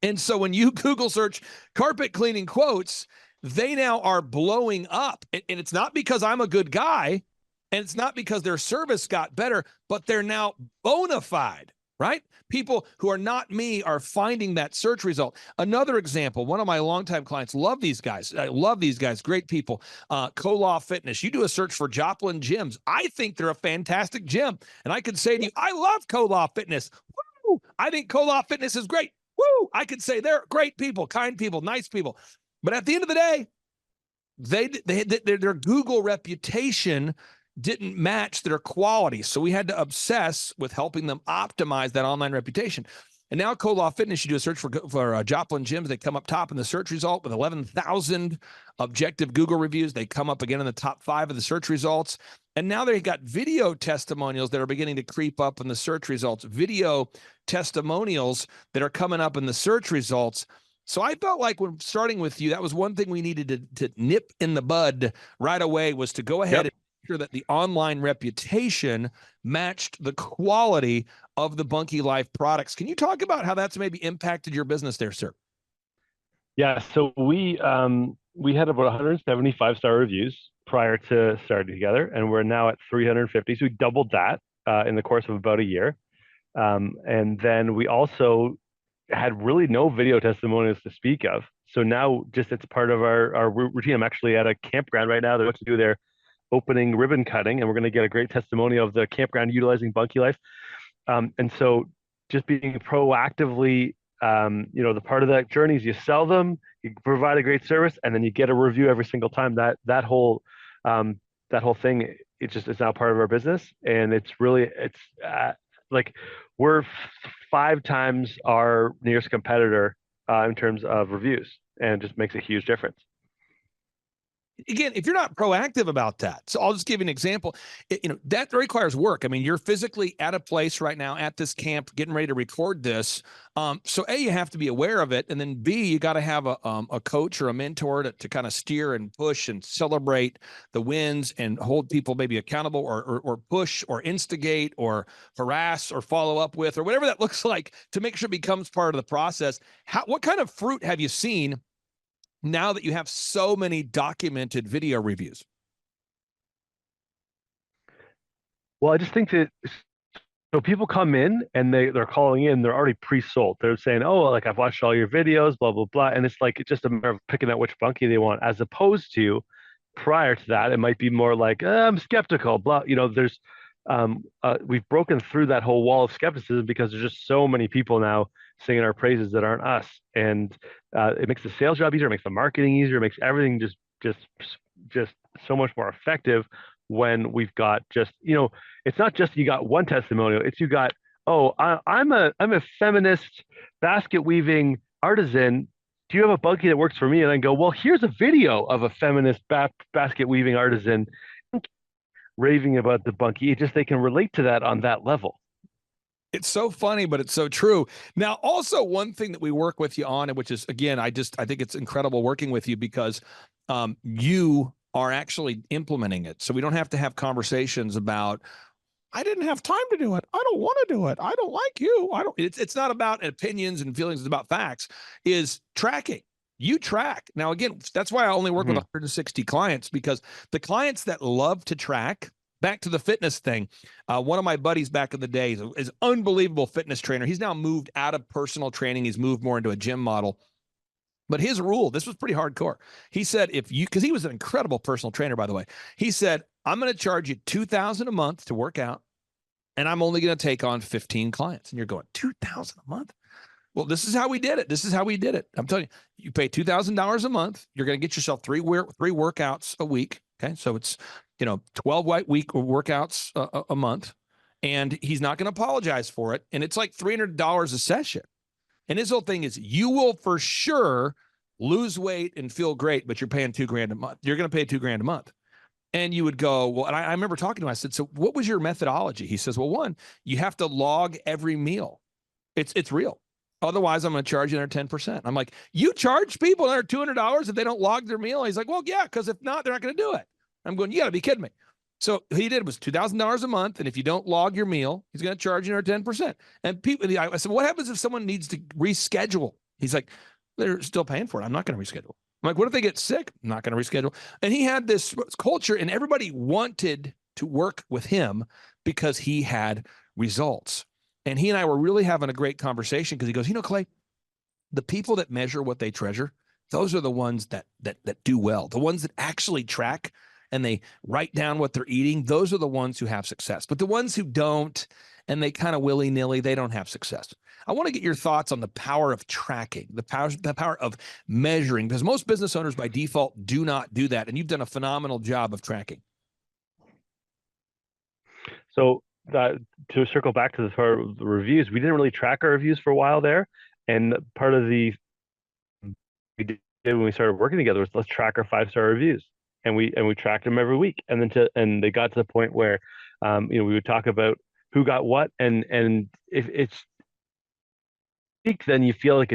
And so when you Google search carpet cleaning quotes, they now are blowing up. And it's not because I'm a good guy, and it's not because their service got better, but they're now bona fide. Right? People who are not me are finding that search result. Another example, one of my longtime clients, love these guys. I love these guys. Great people. Co-Law Fitness. You do a search for Joplin gyms. I think they're a fantastic gym. And I could say to you, I love Co-Law Fitness. Woo! I think Co-Law Fitness is great. Woo! I could say they're great people, kind people, nice people. But at the end of the day, their Google reputation didn't match their quality. So we had to obsess with helping them optimize that online reputation. And now Co-Law Fitness, you do a search for Joplin gyms. They come up top in the search result with 11,000 objective Google reviews. They come up again in the top 5 of the search results. And now they've got video testimonials that are beginning to creep up in the search results, video testimonials that are coming up in the search results. So I felt like when starting with you, that was one thing we needed to nip in the bud right away, was to go ahead and sure that the online reputation matched the quality of the Bunky Life products. Can you talk about how that's maybe impacted your business there, sir? Yeah, so we had about 175 star reviews prior to starting together, and we're now at 350. So we doubled that in the course of about a year. And then we also had really no video testimonials to speak of. So now just it's part of our routine. I'm actually at a campground right now. They're about to do their opening ribbon cutting, and we're going to get a great testimonial of the campground utilizing Bunky Life. And so just being proactively, the part of that journey is you sell them, you provide a great service, and then you get a review every single time. That whole thing, it's now part of our business. And it's like we're 5 times our nearest competitor in terms of reviews, and it just makes a huge difference. again, if you're not proactive about that, so I'll just give you an example. That requires work. I mean, you're physically at a place right now at this camp, getting ready to record this. So A, you have to be aware of it, and then B, you got to have a coach or a mentor to kind of steer and push and celebrate the wins and hold people maybe accountable, or push or instigate or harass or follow up with, or whatever that looks like, to make sure it becomes part of the process. What kind of fruit have you seen now that you have so many documented video reviews? Well, I just think that, so people come in and they're calling in, they're already pre-sold. They're saying, oh, like, I've watched all your videos, blah, blah, blah. And it's like, it's just a matter of picking out which bunkie they want, as opposed to prior to that, it might be more like, I'm skeptical, blah. We've broken through that whole wall of skepticism because there's just so many people now singing our praises that aren't us. And it makes the sales job easier, it makes the marketing easier, it makes everything just so much more effective when we've got it's not just you got one testimonial, it's you got, oh, I'm a feminist basket weaving artisan. Do you have a bunkie that works for me? And I go, well, here's a video of a feminist basket weaving artisan raving about the bunkie. It's just they can relate to that on that level. It's so funny, but it's so true. Now, also one thing that we work with you on, and which is, again, I think it's incredible working with you, because you are actually implementing it. So we don't have to have conversations about, I didn't have time to do it, I don't want to do it, I don't like you. It's not about opinions and feelings, it's about facts. Is tracking. You track. Now, again, that's why I only work with 160 clients, because the clients that love to track, back to the fitness thing. One of my buddies back in the day is unbelievable fitness trainer. He's now moved out of personal training. He's moved more into a gym model. But his rule, this was pretty hardcore. He said, because he was an incredible personal trainer, by the way. He said, I'm going to charge you $2,000 a month to work out, and I'm only going to take on 15 clients. And you're going, $2,000 a month? Well, this is how we did it. I'm telling you, you pay $2,000 a month. You're going to get yourself three workouts a week. Okay. So it's, 12 week workouts a month, and he's not going to apologize for it. And it's like $300 a session. And his whole thing is, you will for sure lose weight and feel great, but you're paying $2,000 a month. You're going to pay $2,000 a month. And you would go, well, and I remember talking to him, I said, so what was your methodology? He says, well, one, you have to log every meal. It's real. Otherwise, I'm going to charge you another 10%. I'm like, you charge people another $200 if they don't log their meal? He's like, well, yeah, because if not, they're not going to do it. I'm going, you got to be kidding me. So he did was $2,000 a month. And if you don't log your meal, he's going to charge you another 10%. And I said, what happens if someone needs to reschedule? He's like, they're still paying for it. I'm not going to reschedule. I'm like, what if they get sick? I'm not going to reschedule. And he had this culture, and everybody wanted to work with him because he had results. And he and I were really having a great conversation, because he goes, Clay, the people that measure what they treasure, those are the ones that do well. The ones that actually track and they write down what they're eating, those are the ones who have success. But the ones who don't, and they kind of willy-nilly, they don't have success. I want to get your thoughts on the power of tracking, the power of measuring, because most business owners by default do not do that. And you've done a phenomenal job of tracking. So to circle back to the reviews, we didn't really track our reviews for a while there. And part of we did when we started working together was, let's track our 5-star reviews. And we tracked them every week. And then they got to the point where, we would talk about who got what. And if it's, then you feel like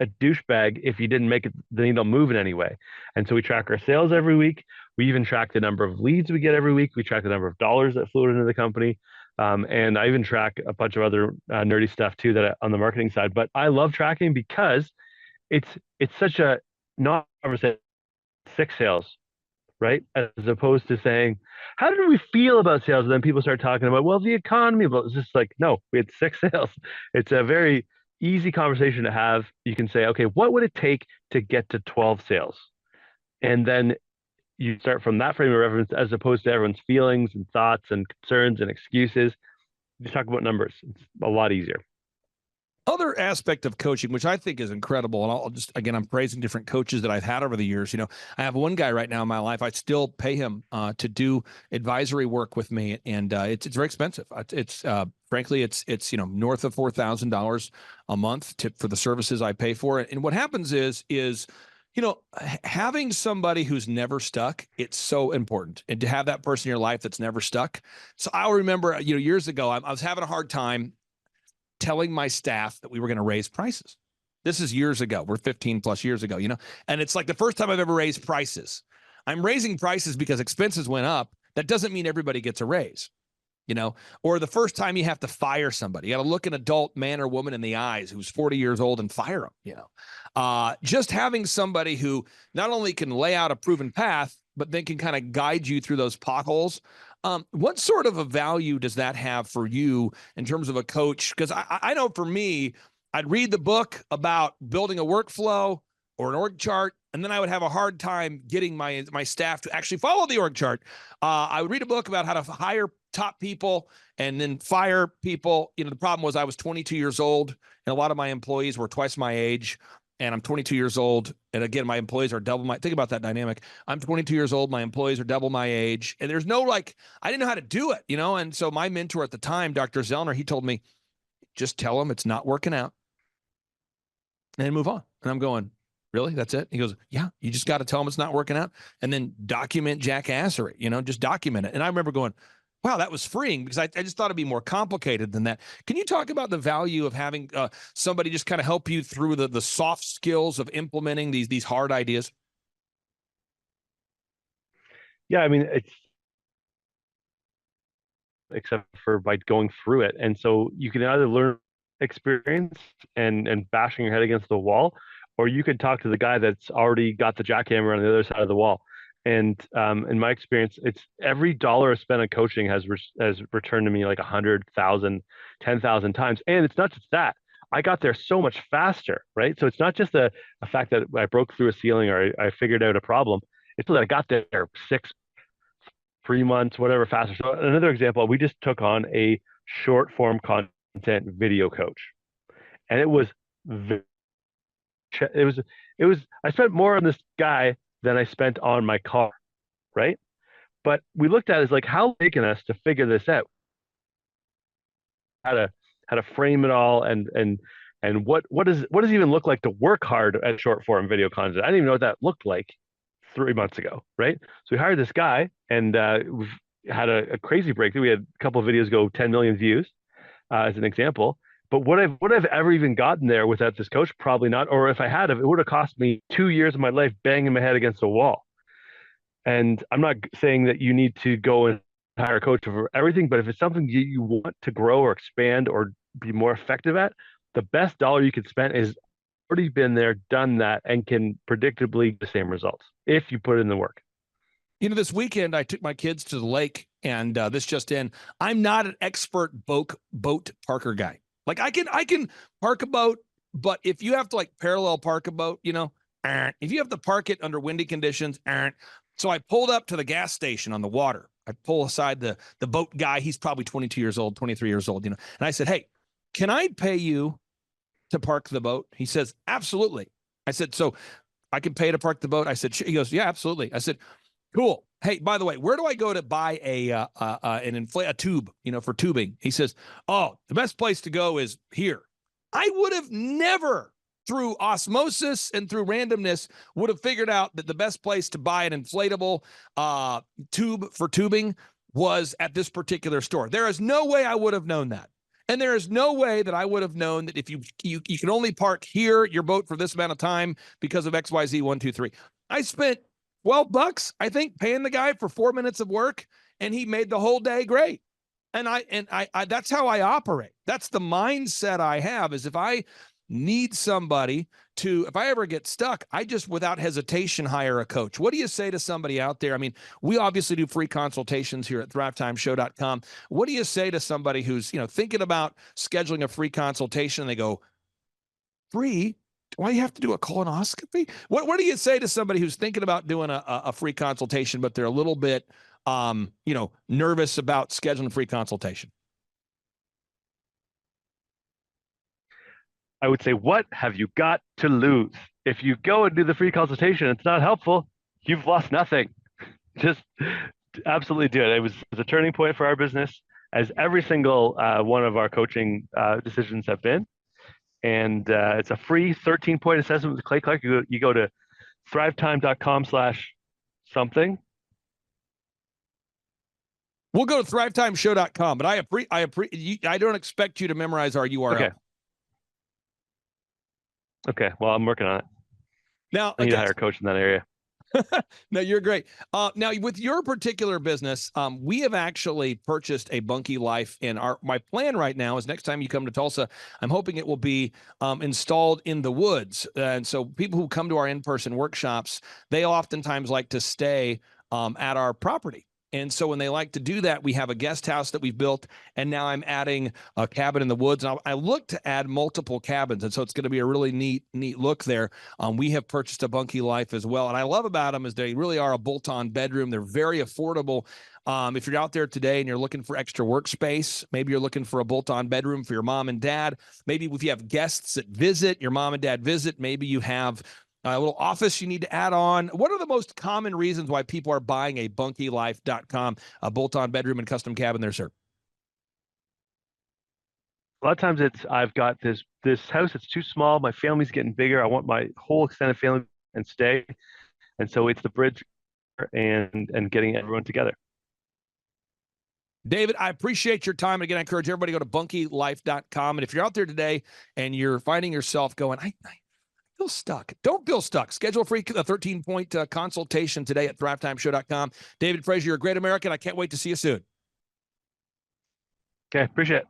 a douchebag if you didn't make it, the needle move in any way. And so we track our sales every week. We even track the number of leads we get every week. We track the number of dollars that flow into the company. And I even track a bunch of other nerdy stuff too, on the marketing side. But I love tracking because it's such a not conversation, 6 sales, right? As opposed to saying, how did we feel about sales? And then people start talking about, well, the economy, but it's just like, no, we had 6 sales. It's a very easy conversation to have. You can say, okay, what would it take to get to 12 sales? And then you start from that frame of reference, as opposed to everyone's feelings and thoughts and concerns and excuses. You talk about numbers. It's a lot easier. Other aspect of coaching, which I think is incredible, and I'll just, again, I'm praising different coaches that I've had over the years. I have one guy right now in my life, I still pay him to do advisory work with me, and it's very expensive. It's frankly, it's north of $4,000 a month for the services I pay for it. And what happens is Having somebody who's never stuck, it's so important. And to have that person in your life that's never stuck. So I'll remember, years ago, I was having a hard time telling my staff that we were going to raise prices. This is years ago. We're 15 plus years ago, and it's like the first time I've ever raised prices. I'm raising prices because expenses went up. That doesn't mean everybody gets a raise. Or the first time you have to fire somebody, you got to look an adult man or woman in the eyes who's 40 years old and fire them. Just having somebody who not only can lay out a proven path, but then can kind of guide you through those potholes. What sort of a value does that have for you in terms of a coach? Because I know for me, I'd read the book about building a workflow or an org chart, and then I would have a hard time getting my staff to actually follow the org chart. I would read a book about how to hire top people and then fire people. The problem was I was 22 years old, and a lot of my employees were twice my age, and I'm 22 years old. And again, my employees are double my, think about that dynamic. I'm 22 years old. My employees are double my age, and there's no, I didn't know how to do it, And so my mentor at the time, Dr. Zellner, he told me, just tell them it's not working out and then move on. And I'm going, really? That's it? He goes, yeah, you just got to tell them it's not working out and then document jackassery, just document it. And I remember going, wow, that was freeing, because I just thought it'd be more complicated than that. Can you talk about the value of having somebody just kind of help you through the soft skills of implementing these hard ideas? Yeah, I mean, it's except for by going through it. And so you can either learn experience and bashing your head against the wall, or you can talk to the guy that's already got the jackhammer on the other side of the wall. And in my experience, it's every dollar spent on coaching has returned to me like 100,000, 10,000 times. And it's not just that. I got there so much faster, right? So it's not just a fact that I broke through a ceiling or I figured out a problem. It's that I got there 3 months, whatever, faster. So another example, we just took on a short form content video coach, and it was I spent more on this guy than I spent on my car, right? But we looked at it as like, how taken us to figure this out, how to frame it all, and what does it even look like to work hard at short form video content. I didn't even know what that looked like 3 months ago, right? So we hired this guy, and we've had a crazy breakthrough. We had a couple of videos go 10 million views, as an example. But would I've ever even gotten there without this coach? Probably not. Or if I had, it would have cost me 2 years of my life banging my head against a wall. And I'm not saying that you need to go and hire a coach for everything, but if it's something you want to grow or expand or be more effective at, the best dollar you could spend is already been there, done that, and can predictably get the same results if you put in the work. This weekend I took my kids to the lake, and this just in, I'm not an expert boat parker guy. Like I can park a boat, but if you have to parallel park a boat, if you have to park it under windy conditions, so I pulled up to the gas station on the water. I pull aside the boat guy. He's probably 22 years old, 23 years old, and I said, hey, can I pay you to park the boat? He says, absolutely. I said, so I can pay to park the boat? I said, he goes, yeah, absolutely. I said, cool. Hey, by the way, where do I go to buy a tube, for tubing? He says, oh, the best place to go is here. I would have never, through osmosis and through randomness, would have figured out that the best place to buy an inflatable tube for tubing was at this particular store. There is no way I would have known that. And there is no way that I would have known that if you can only park here, your boat, for this amount of time because of XYZ 1, 2, 3. I spent $12, I think, paying the guy for 4 minutes of work, and he made the whole day great. And I that's how I operate. That's the mindset I have, is if I need somebody if I ever get stuck, I just without hesitation hire a coach. What do you say to somebody out there? I mean, we obviously do free consultations here at thrivetimeshow.com. What do you say to somebody who's, thinking about scheduling a free consultation, and they go, free? Why do you have to do a colonoscopy? What do you say to somebody who's thinking about doing a free consultation, but they're a little bit, nervous about scheduling a free consultation? I would say, what have you got to lose? If you go and do the free consultation, it's not helpful, you've lost nothing. Just absolutely do it. It was a turning point for our business, as every single one of our coaching decisions have been. And it's a free 13-point assessment with Clay Clark. You go to thrivetime.com/something. We'll go to thrivetimeshow.com, but I don't expect you to memorize our URL. Okay. Well, I'm working on it. Now, I need to hire a coach in that area. No, you're great. Now, with your particular business, we have actually purchased a Bunky Life, and my plan right now is next time you come to Tulsa, I'm hoping it will be installed in the woods. And so people who come to our in-person workshops, they oftentimes like to stay at our property. And so when they like to do that, we have a guest house that we've built, and now I'm adding a cabin in the woods. And I look to add multiple cabins, and so it's going to be a really neat look there. We have purchased a Bunky Life as well, and I love about them is they really are a bolt-on bedroom. They're very affordable. If you're out there today and you're looking for extra workspace, maybe you're looking for a bolt-on bedroom for your mom and dad. Maybe if you have guests that visit, your mom and dad visit, maybe you have a little office you need to add on. What are the most common reasons why people are buying a bunkylife.com, a bolt-on bedroom and custom cabin there, sir? A lot of times I've got this house that's too small. My family's getting bigger. I want my whole extended family and stay. And so it's the bridge and getting everyone together. David, I appreciate your time. Again, I encourage everybody to go to bunkylife.com. And if you're out there today and you're finding yourself going, I feel stuck. Don't feel stuck. Schedule a free 13-point consultation today at thrivetimeshow.com. David Frazier, you're a great American. I can't wait to see you soon. Okay, appreciate it.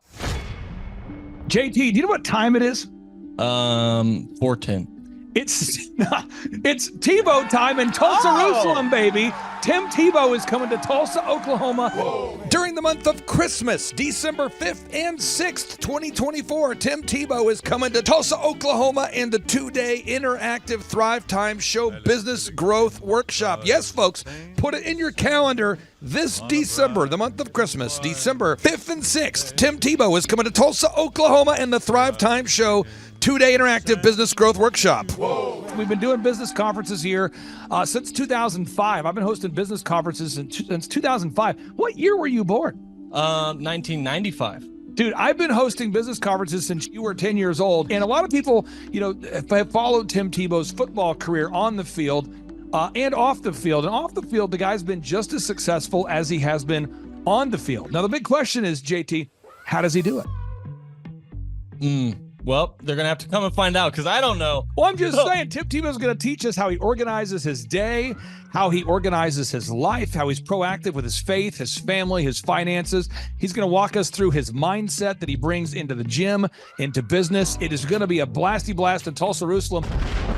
JT, do you know what time it is? 4:10. It's Tebow time in Tulsa, Jerusalem, baby. Tim Tebow is coming to Tulsa, Oklahoma. Whoa. During the month of Christmas, December 5th and 6th, 2024, Tim Tebow is coming to Tulsa, Oklahoma in the 2-day interactive Thrive Time Show Business Growth Workshop. Yes, folks, put it in your calendar. This December, the month of Christmas, December 5th and 6th, Tim Tebow is coming to Tulsa, Oklahoma in the Thrive Time Show 2-day interactive business growth workshop. Whoa. We've been doing business conferences here since 2005. I've been hosting business conferences since 2005. What year were you born? 1995. Dude, I've been hosting business conferences since you were 10 years old. And a lot of people, have followed Tim Tebow's football career on the field and off the field. And off the field, the guy's been just as successful as he has been on the field. Now, the big question is, JT, how does he do it? Well, they're going to have to come and find out because I don't know. Well, I'm just saying, Tim Tebow is going to teach us how he organizes his day, how he organizes his life, how he's proactive with his faith, his family, his finances. He's going to walk us through his mindset that he brings into the gym, into business. It is going to be a blasty blast in Tulsa, Jerusalem.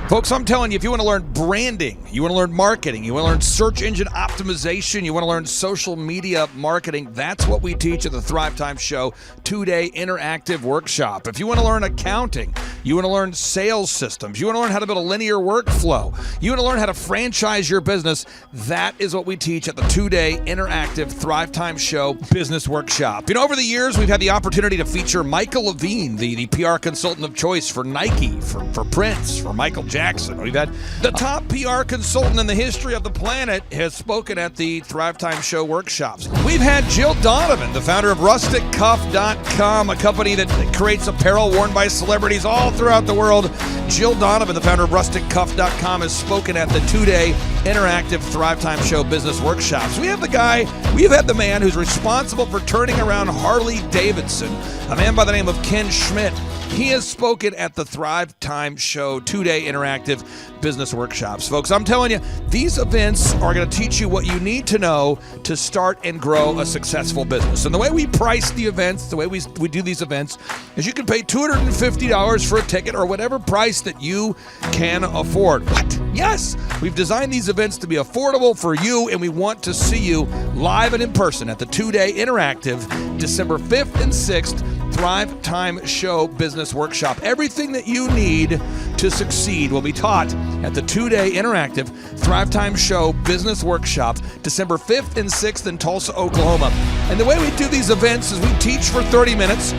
Folks, I'm telling you, if you want to learn branding, you want to learn marketing, you want to learn search engine optimization, you want to learn social media marketing, that's what we teach at the Thrive Time Show 2-day interactive workshop. If you want to learn accounting, you want to learn sales systems, you want to learn how to build a linear workflow, you want to learn how to franchise your business, that is what we teach at the 2-day interactive Thrive Time Show business workshop. Over the years, we've had the opportunity to feature Michael Levine, the PR consultant of choice for Nike, for Prince, for Michael Jackson. We've had the top PR consultant in the history of the planet has spoken at the Thrive Time Show workshops. We've had Jill Donovan, the founder of RusticCuff.com, a company that creates apparel worn by celebrities all throughout the world. Jill Donovan, the founder of RusticCuff.com, has spoken at the 2-day interactive Thrive Time Show business workshops. We have the man who's responsible for turning around Harley Davidson, a man by the name of Ken Schmidt. He has spoken at the Thrive Time Show 2-day interactive business workshops. Folks, I'm telling you, these events are going to teach you what you need to know to start and grow a successful business. And the way we price the events, the way we do these events, is you can pay $250 for a ticket or whatever price that you can afford. What? Yes, we've designed these events to be affordable for you, and we want to see you live and in person at the 2-day interactive December 5th and 6th Thrive Time Show Business Workshop. Everything that you need to succeed will be taught at the 2-day interactive Thrive Time Show Business Workshop, December 5th and 6th in Tulsa, Oklahoma. And the way we do these events is we teach for 30 minutes,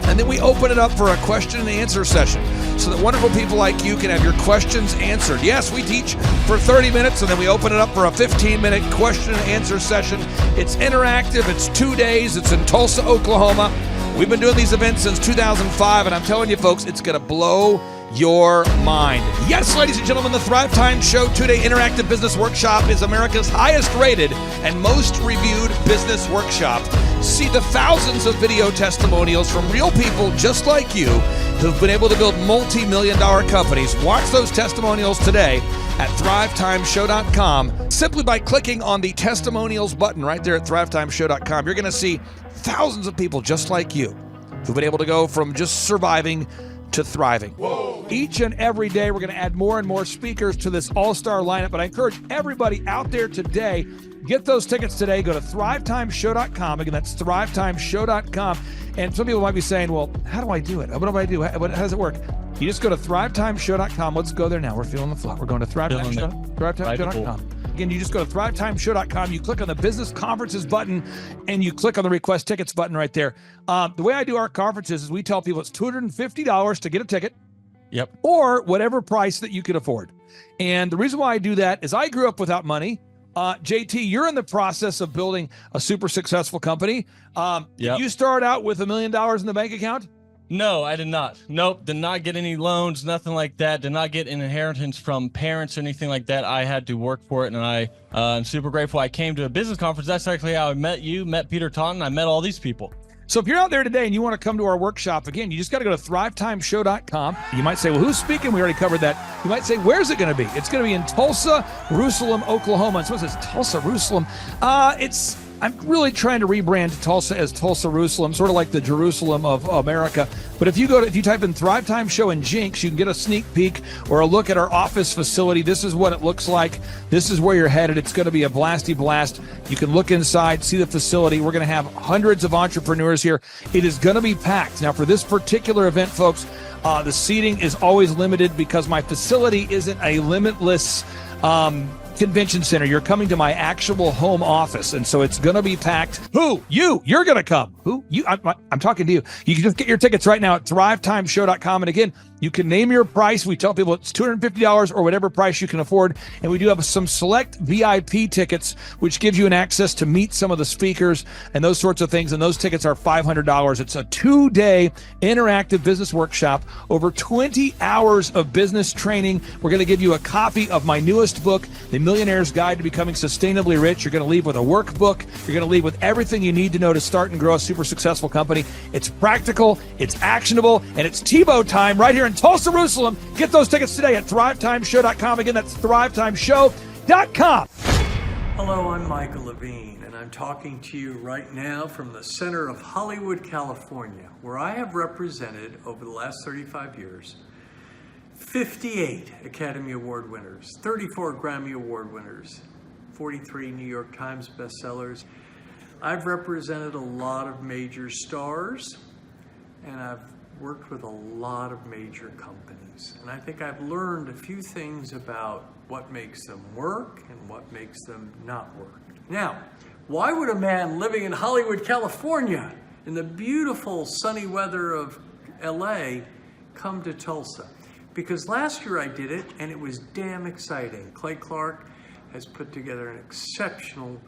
and then we open it up for a question and answer session so that wonderful people like you can have your questions answered. Yes, we teach for 30 minutes, and then we open it up for a 15-minute question and answer session. It's interactive. It's 2 days. It's in Tulsa, Oklahoma. We've been doing these events since 2005, and I'm telling you, folks, it's going to blow your mind. Yes, ladies and gentlemen, the Thrive Time Show 2-day interactive business workshop is America's highest rated and most reviewed business workshop. See the thousands of video testimonials from real people just like you who've been able to build multi-million-dollar companies. Watch those testimonials today at thrivetimeshow.com simply by clicking on the testimonials button right there at thrivetimeshow.com. You're going to see thousands of people just like you who've been able to go from just surviving to thriving. Whoa. Each and every day, we're going to add more and more speakers to this all-star lineup, but I encourage everybody out there today, get those tickets today. Go to thrivetimeshow.com. Again, that's thrivetimeshow.com. And some people might be saying, well, how do I do it? What do I do? How does it work? You just go to thrivetimeshow.com. Let's go there now. We're feeling the flow. We're going to thrivetimeshow.com. Again, you just go to thrivetimeshow.com. You click on the business conferences button, and you click on the request tickets button right there. The way I do our conferences is we tell people it's $250 to get a ticket. Yep. Or whatever price that you can afford. And the reason why I do that is I grew up without money. JT, you're in the process of building a super successful company. Yep. Did you start out with $1 million in the bank account? No, I did not. Nope, did not get any loans, nothing like that. Did not get an inheritance from parents or anything like that. I had to work for it, and I'm super grateful. I came to a business conference. That's actually how I met you, met Peter Taunton. I met all these people. So if you're out there today and you want to come to our workshop, again, you just got to go to thrivetimeshow.com. You might say, well, who's speaking? We already covered that. You might say, where's it going to be? It's going to be in Tulsa, Jerusalem, Oklahoma. And someone says, Tulsa, Jerusalem. I'm really trying to rebrand Tulsa as Tulsa, Jerusalem, sort of like the Jerusalem of America. But if you type in Thrive Time Show and Jinx, you can get a sneak peek or a look at our office facility. This is what it looks like. This is where you're headed. It's going to be a blasty blast. You can look inside, see the facility. We're going to have hundreds of entrepreneurs here. It is going to be packed. Now, for this particular event, folks, the seating is always limited because my facility isn't a limitless convention center. You're coming to my actual home office, and so it's going to be packed. Who? You're going to come. Who? You? I'm talking to you. You can just get your tickets right now at thrivetimeshow.com. And again, you can name your price. We tell people it's $250 or whatever price you can afford. And we do have some select VIP tickets, which gives you an access to meet some of the speakers and those sorts of things. And those tickets are $500. It's a 2-day interactive business workshop, over 20 hours of business training. We're going to give you a copy of my newest book, The Millionaire's Guide to Becoming Sustainably Rich. You're going to leave with a workbook. You're going to leave with everything you need to know to start and grow a super successful company. It's practical, it's actionable, and it's Tebow time right here in Tulsa, Jerusalem. Get those tickets today at thrivetimeshow.com. Again, that's thrivetimeshow.com. Hello, I'm Michael Levine, and I'm talking to you right now from the center of Hollywood, California, where I have represented over the last 35 years 58 Academy Award winners, 34 Grammy Award winners, 43 New York Times bestsellers. I've represented a lot of major stars, and I've worked with a lot of major companies. And I think I've learned a few things about what makes them work and what makes them not work. Now, why would a man living in Hollywood, California, in the beautiful sunny weather of LA, come to Tulsa? Because last year I did it, and it was damn exciting. Clay Clark has put together an exceptional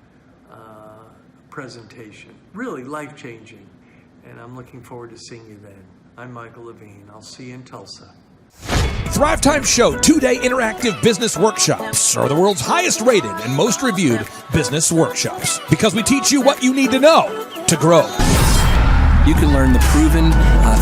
presentation, really life-changing, and I'm looking forward to seeing you then. I'm Michael Levine. I'll see you in Tulsa. Thrive Time Show 2-day interactive business workshops are the world's highest rated and most reviewed business workshops because we teach you what you need to know to grow. You can learn the proven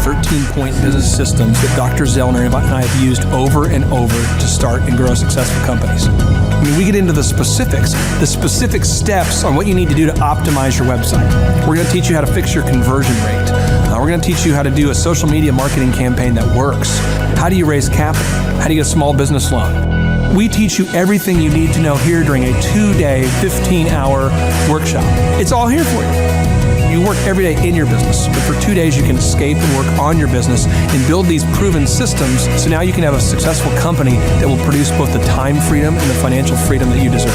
13-point business systems that Dr. Zellner and I have used over and over to start and grow successful companies. I mean, we get into the specific steps on what you need to do to optimize your website. We're going to teach you how to fix your conversion rate. We're going to teach you how to do a social media marketing campaign that works. How do you raise capital? How do you get a small business loan? We teach you everything you need to know here during a 2-day, 15-hour workshop. It's all here for you. You work every day in your business, but for 2 days you can escape and work on your business and build these proven systems so now you can have a successful company that will produce both the time freedom and the financial freedom that you deserve.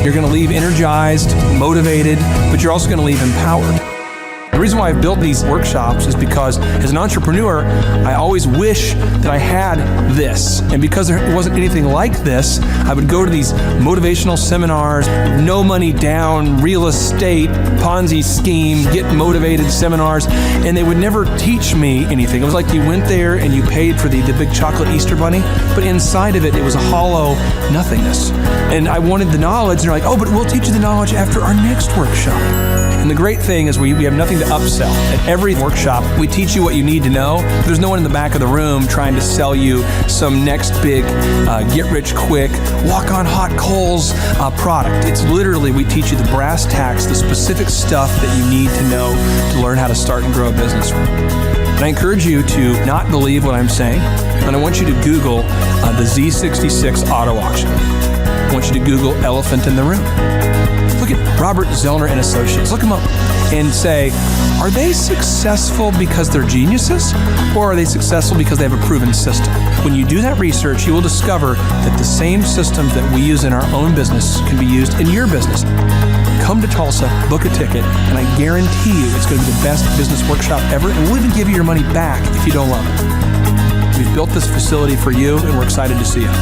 You're going to leave energized, motivated, but you're also going to leave empowered. The reason why I've built these workshops is because as an entrepreneur, I always wish that I had this. And because there wasn't anything like this, I would go to these motivational seminars, no money down, real estate, Ponzi scheme, get motivated seminars, and they would never teach me anything. It was like you went there and you paid for the big chocolate Easter bunny, but inside of it, it was a hollow nothingness. And I wanted the knowledge, and they're like, oh, but we'll teach you the knowledge after our next workshop. And the great thing is we have nothing to upsell. At every workshop, we teach you what you need to know. There's no one in the back of the room trying to sell you some next big get-rich-quick, walk-on-hot-coals product. It's literally, we teach you the brass tacks, the specific stuff that you need to know to learn how to start and grow a business. And I encourage you to not believe what I'm saying, and I want you to Google the Z66 auto auction. I want you to Google elephant in the room. Look at Robert Zellner and Associates. Look them up and say, are they successful because they're geniuses, or are they successful because they have a proven system? When you do that research, you will discover that the same systems that we use in our own business can be used in your business. Come to Tulsa, book a ticket, and I guarantee you it's going to be the best business workshop ever, and we'll even give you your money back if you don't love it. We've built this facility for you, and we're excited to see you.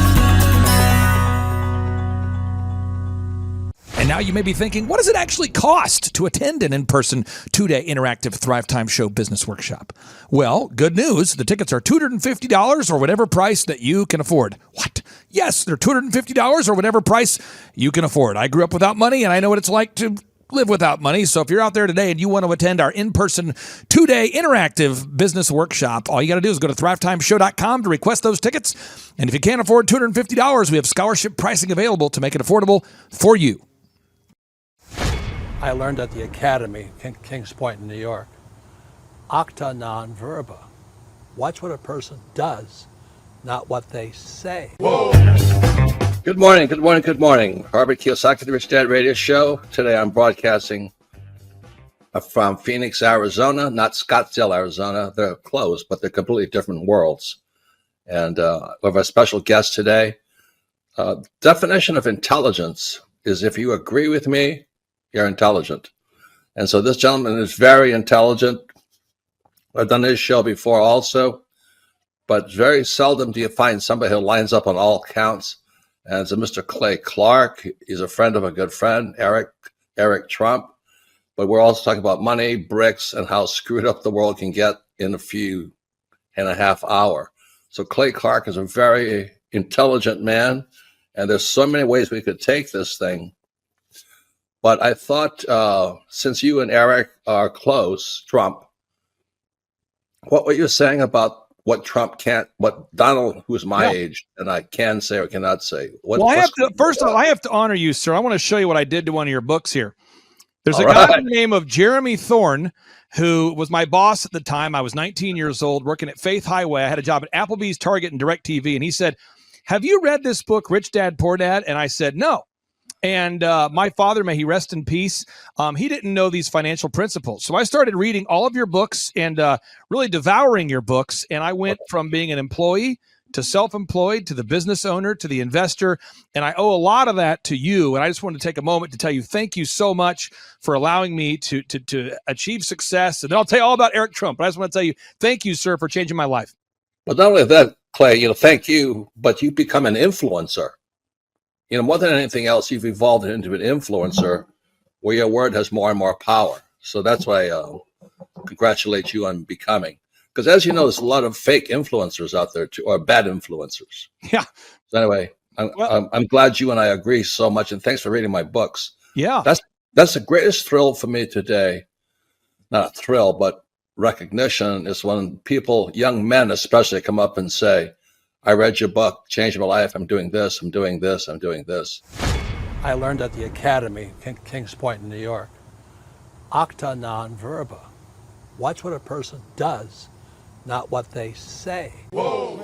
And now you may be thinking, what does it actually cost to attend an in-person 2-day interactive Thrivetime Show business workshop? Well, good news. The tickets are $250 or whatever price that you can afford. What? Yes, they're $250 or whatever price you can afford. I grew up without money, and I know what it's like to live without money. So if you're out there today and you want to attend our in-person 2-day interactive business workshop, all you got to do is go to thrivetimeshow.com to request those tickets. And if you can't afford $250, we have scholarship pricing available to make it affordable for you. I learned at the Academy, Kings Point in New York, acta non verba. Watch what a person does, not what they say. Whoa. Good morning, good morning, good morning. Robert Kiyosaki, the Rich Dad Radio Show. Today I'm broadcasting from Phoenix, Arizona, not Scottsdale, Arizona. They're close, but they're completely different worlds. And we have a special guest today. Definition of intelligence is if you agree with me, you're intelligent. And so this gentleman is very intelligent. I've done his show before also, but very seldom do you find somebody who lines up on all counts. And it's a Mr. Clay Clark. He's a friend of a good friend, Eric Trump. But we're also talking about money, bricks, and how screwed up the world can get in a few and a half hour. So Clay Clark is a very intelligent man, and there's so many ways we could take this thing. But I thought, since you and Eric are close, Trump, what were you saying about what Trump can't, what Donald, who's my age, and I can say or cannot say? First of all, I have to honor you, sir. I want to show you what I did to one of your books here. There's a guy by the name of Jeremy Thorne, who was my boss at the time. I was 19 years old, working at Faith Highway. I had a job at Applebee's, Target, and DirecTV. And he said, have you read this book, Rich Dad, Poor Dad? And I said, no. And my father, may he rest in peace, he didn't know these financial principles. So I started reading all of your books and really devouring your books. And I went from being an employee to self-employed to the business owner to the investor. And I owe a lot of that to you. And I just wanted to take a moment to tell you thank you so much for allowing me to achieve success. And then I'll tell you all about Eric Trump. But I just want to tell you thank you, sir, for changing my life. But not only that, Clay, thank you, but you become an influencer. More than anything else, you've evolved into an influencer where your word has more and more power. So that's why I congratulate you on becoming. Because as you know, there's a lot of fake influencers out there too, or bad influencers. Yeah. So anyway, I'm glad you and I agree so much, and thanks for reading my books. Yeah. That's the greatest thrill for me today. Not a thrill, but recognition is when people, young men especially, come up and say, I read your book, changed my life. I'm doing this, I'm doing this, I'm doing this. I learned at the Academy, Kings Point in New York, acta non verba. Watch what a person does, not what they say. Whoa.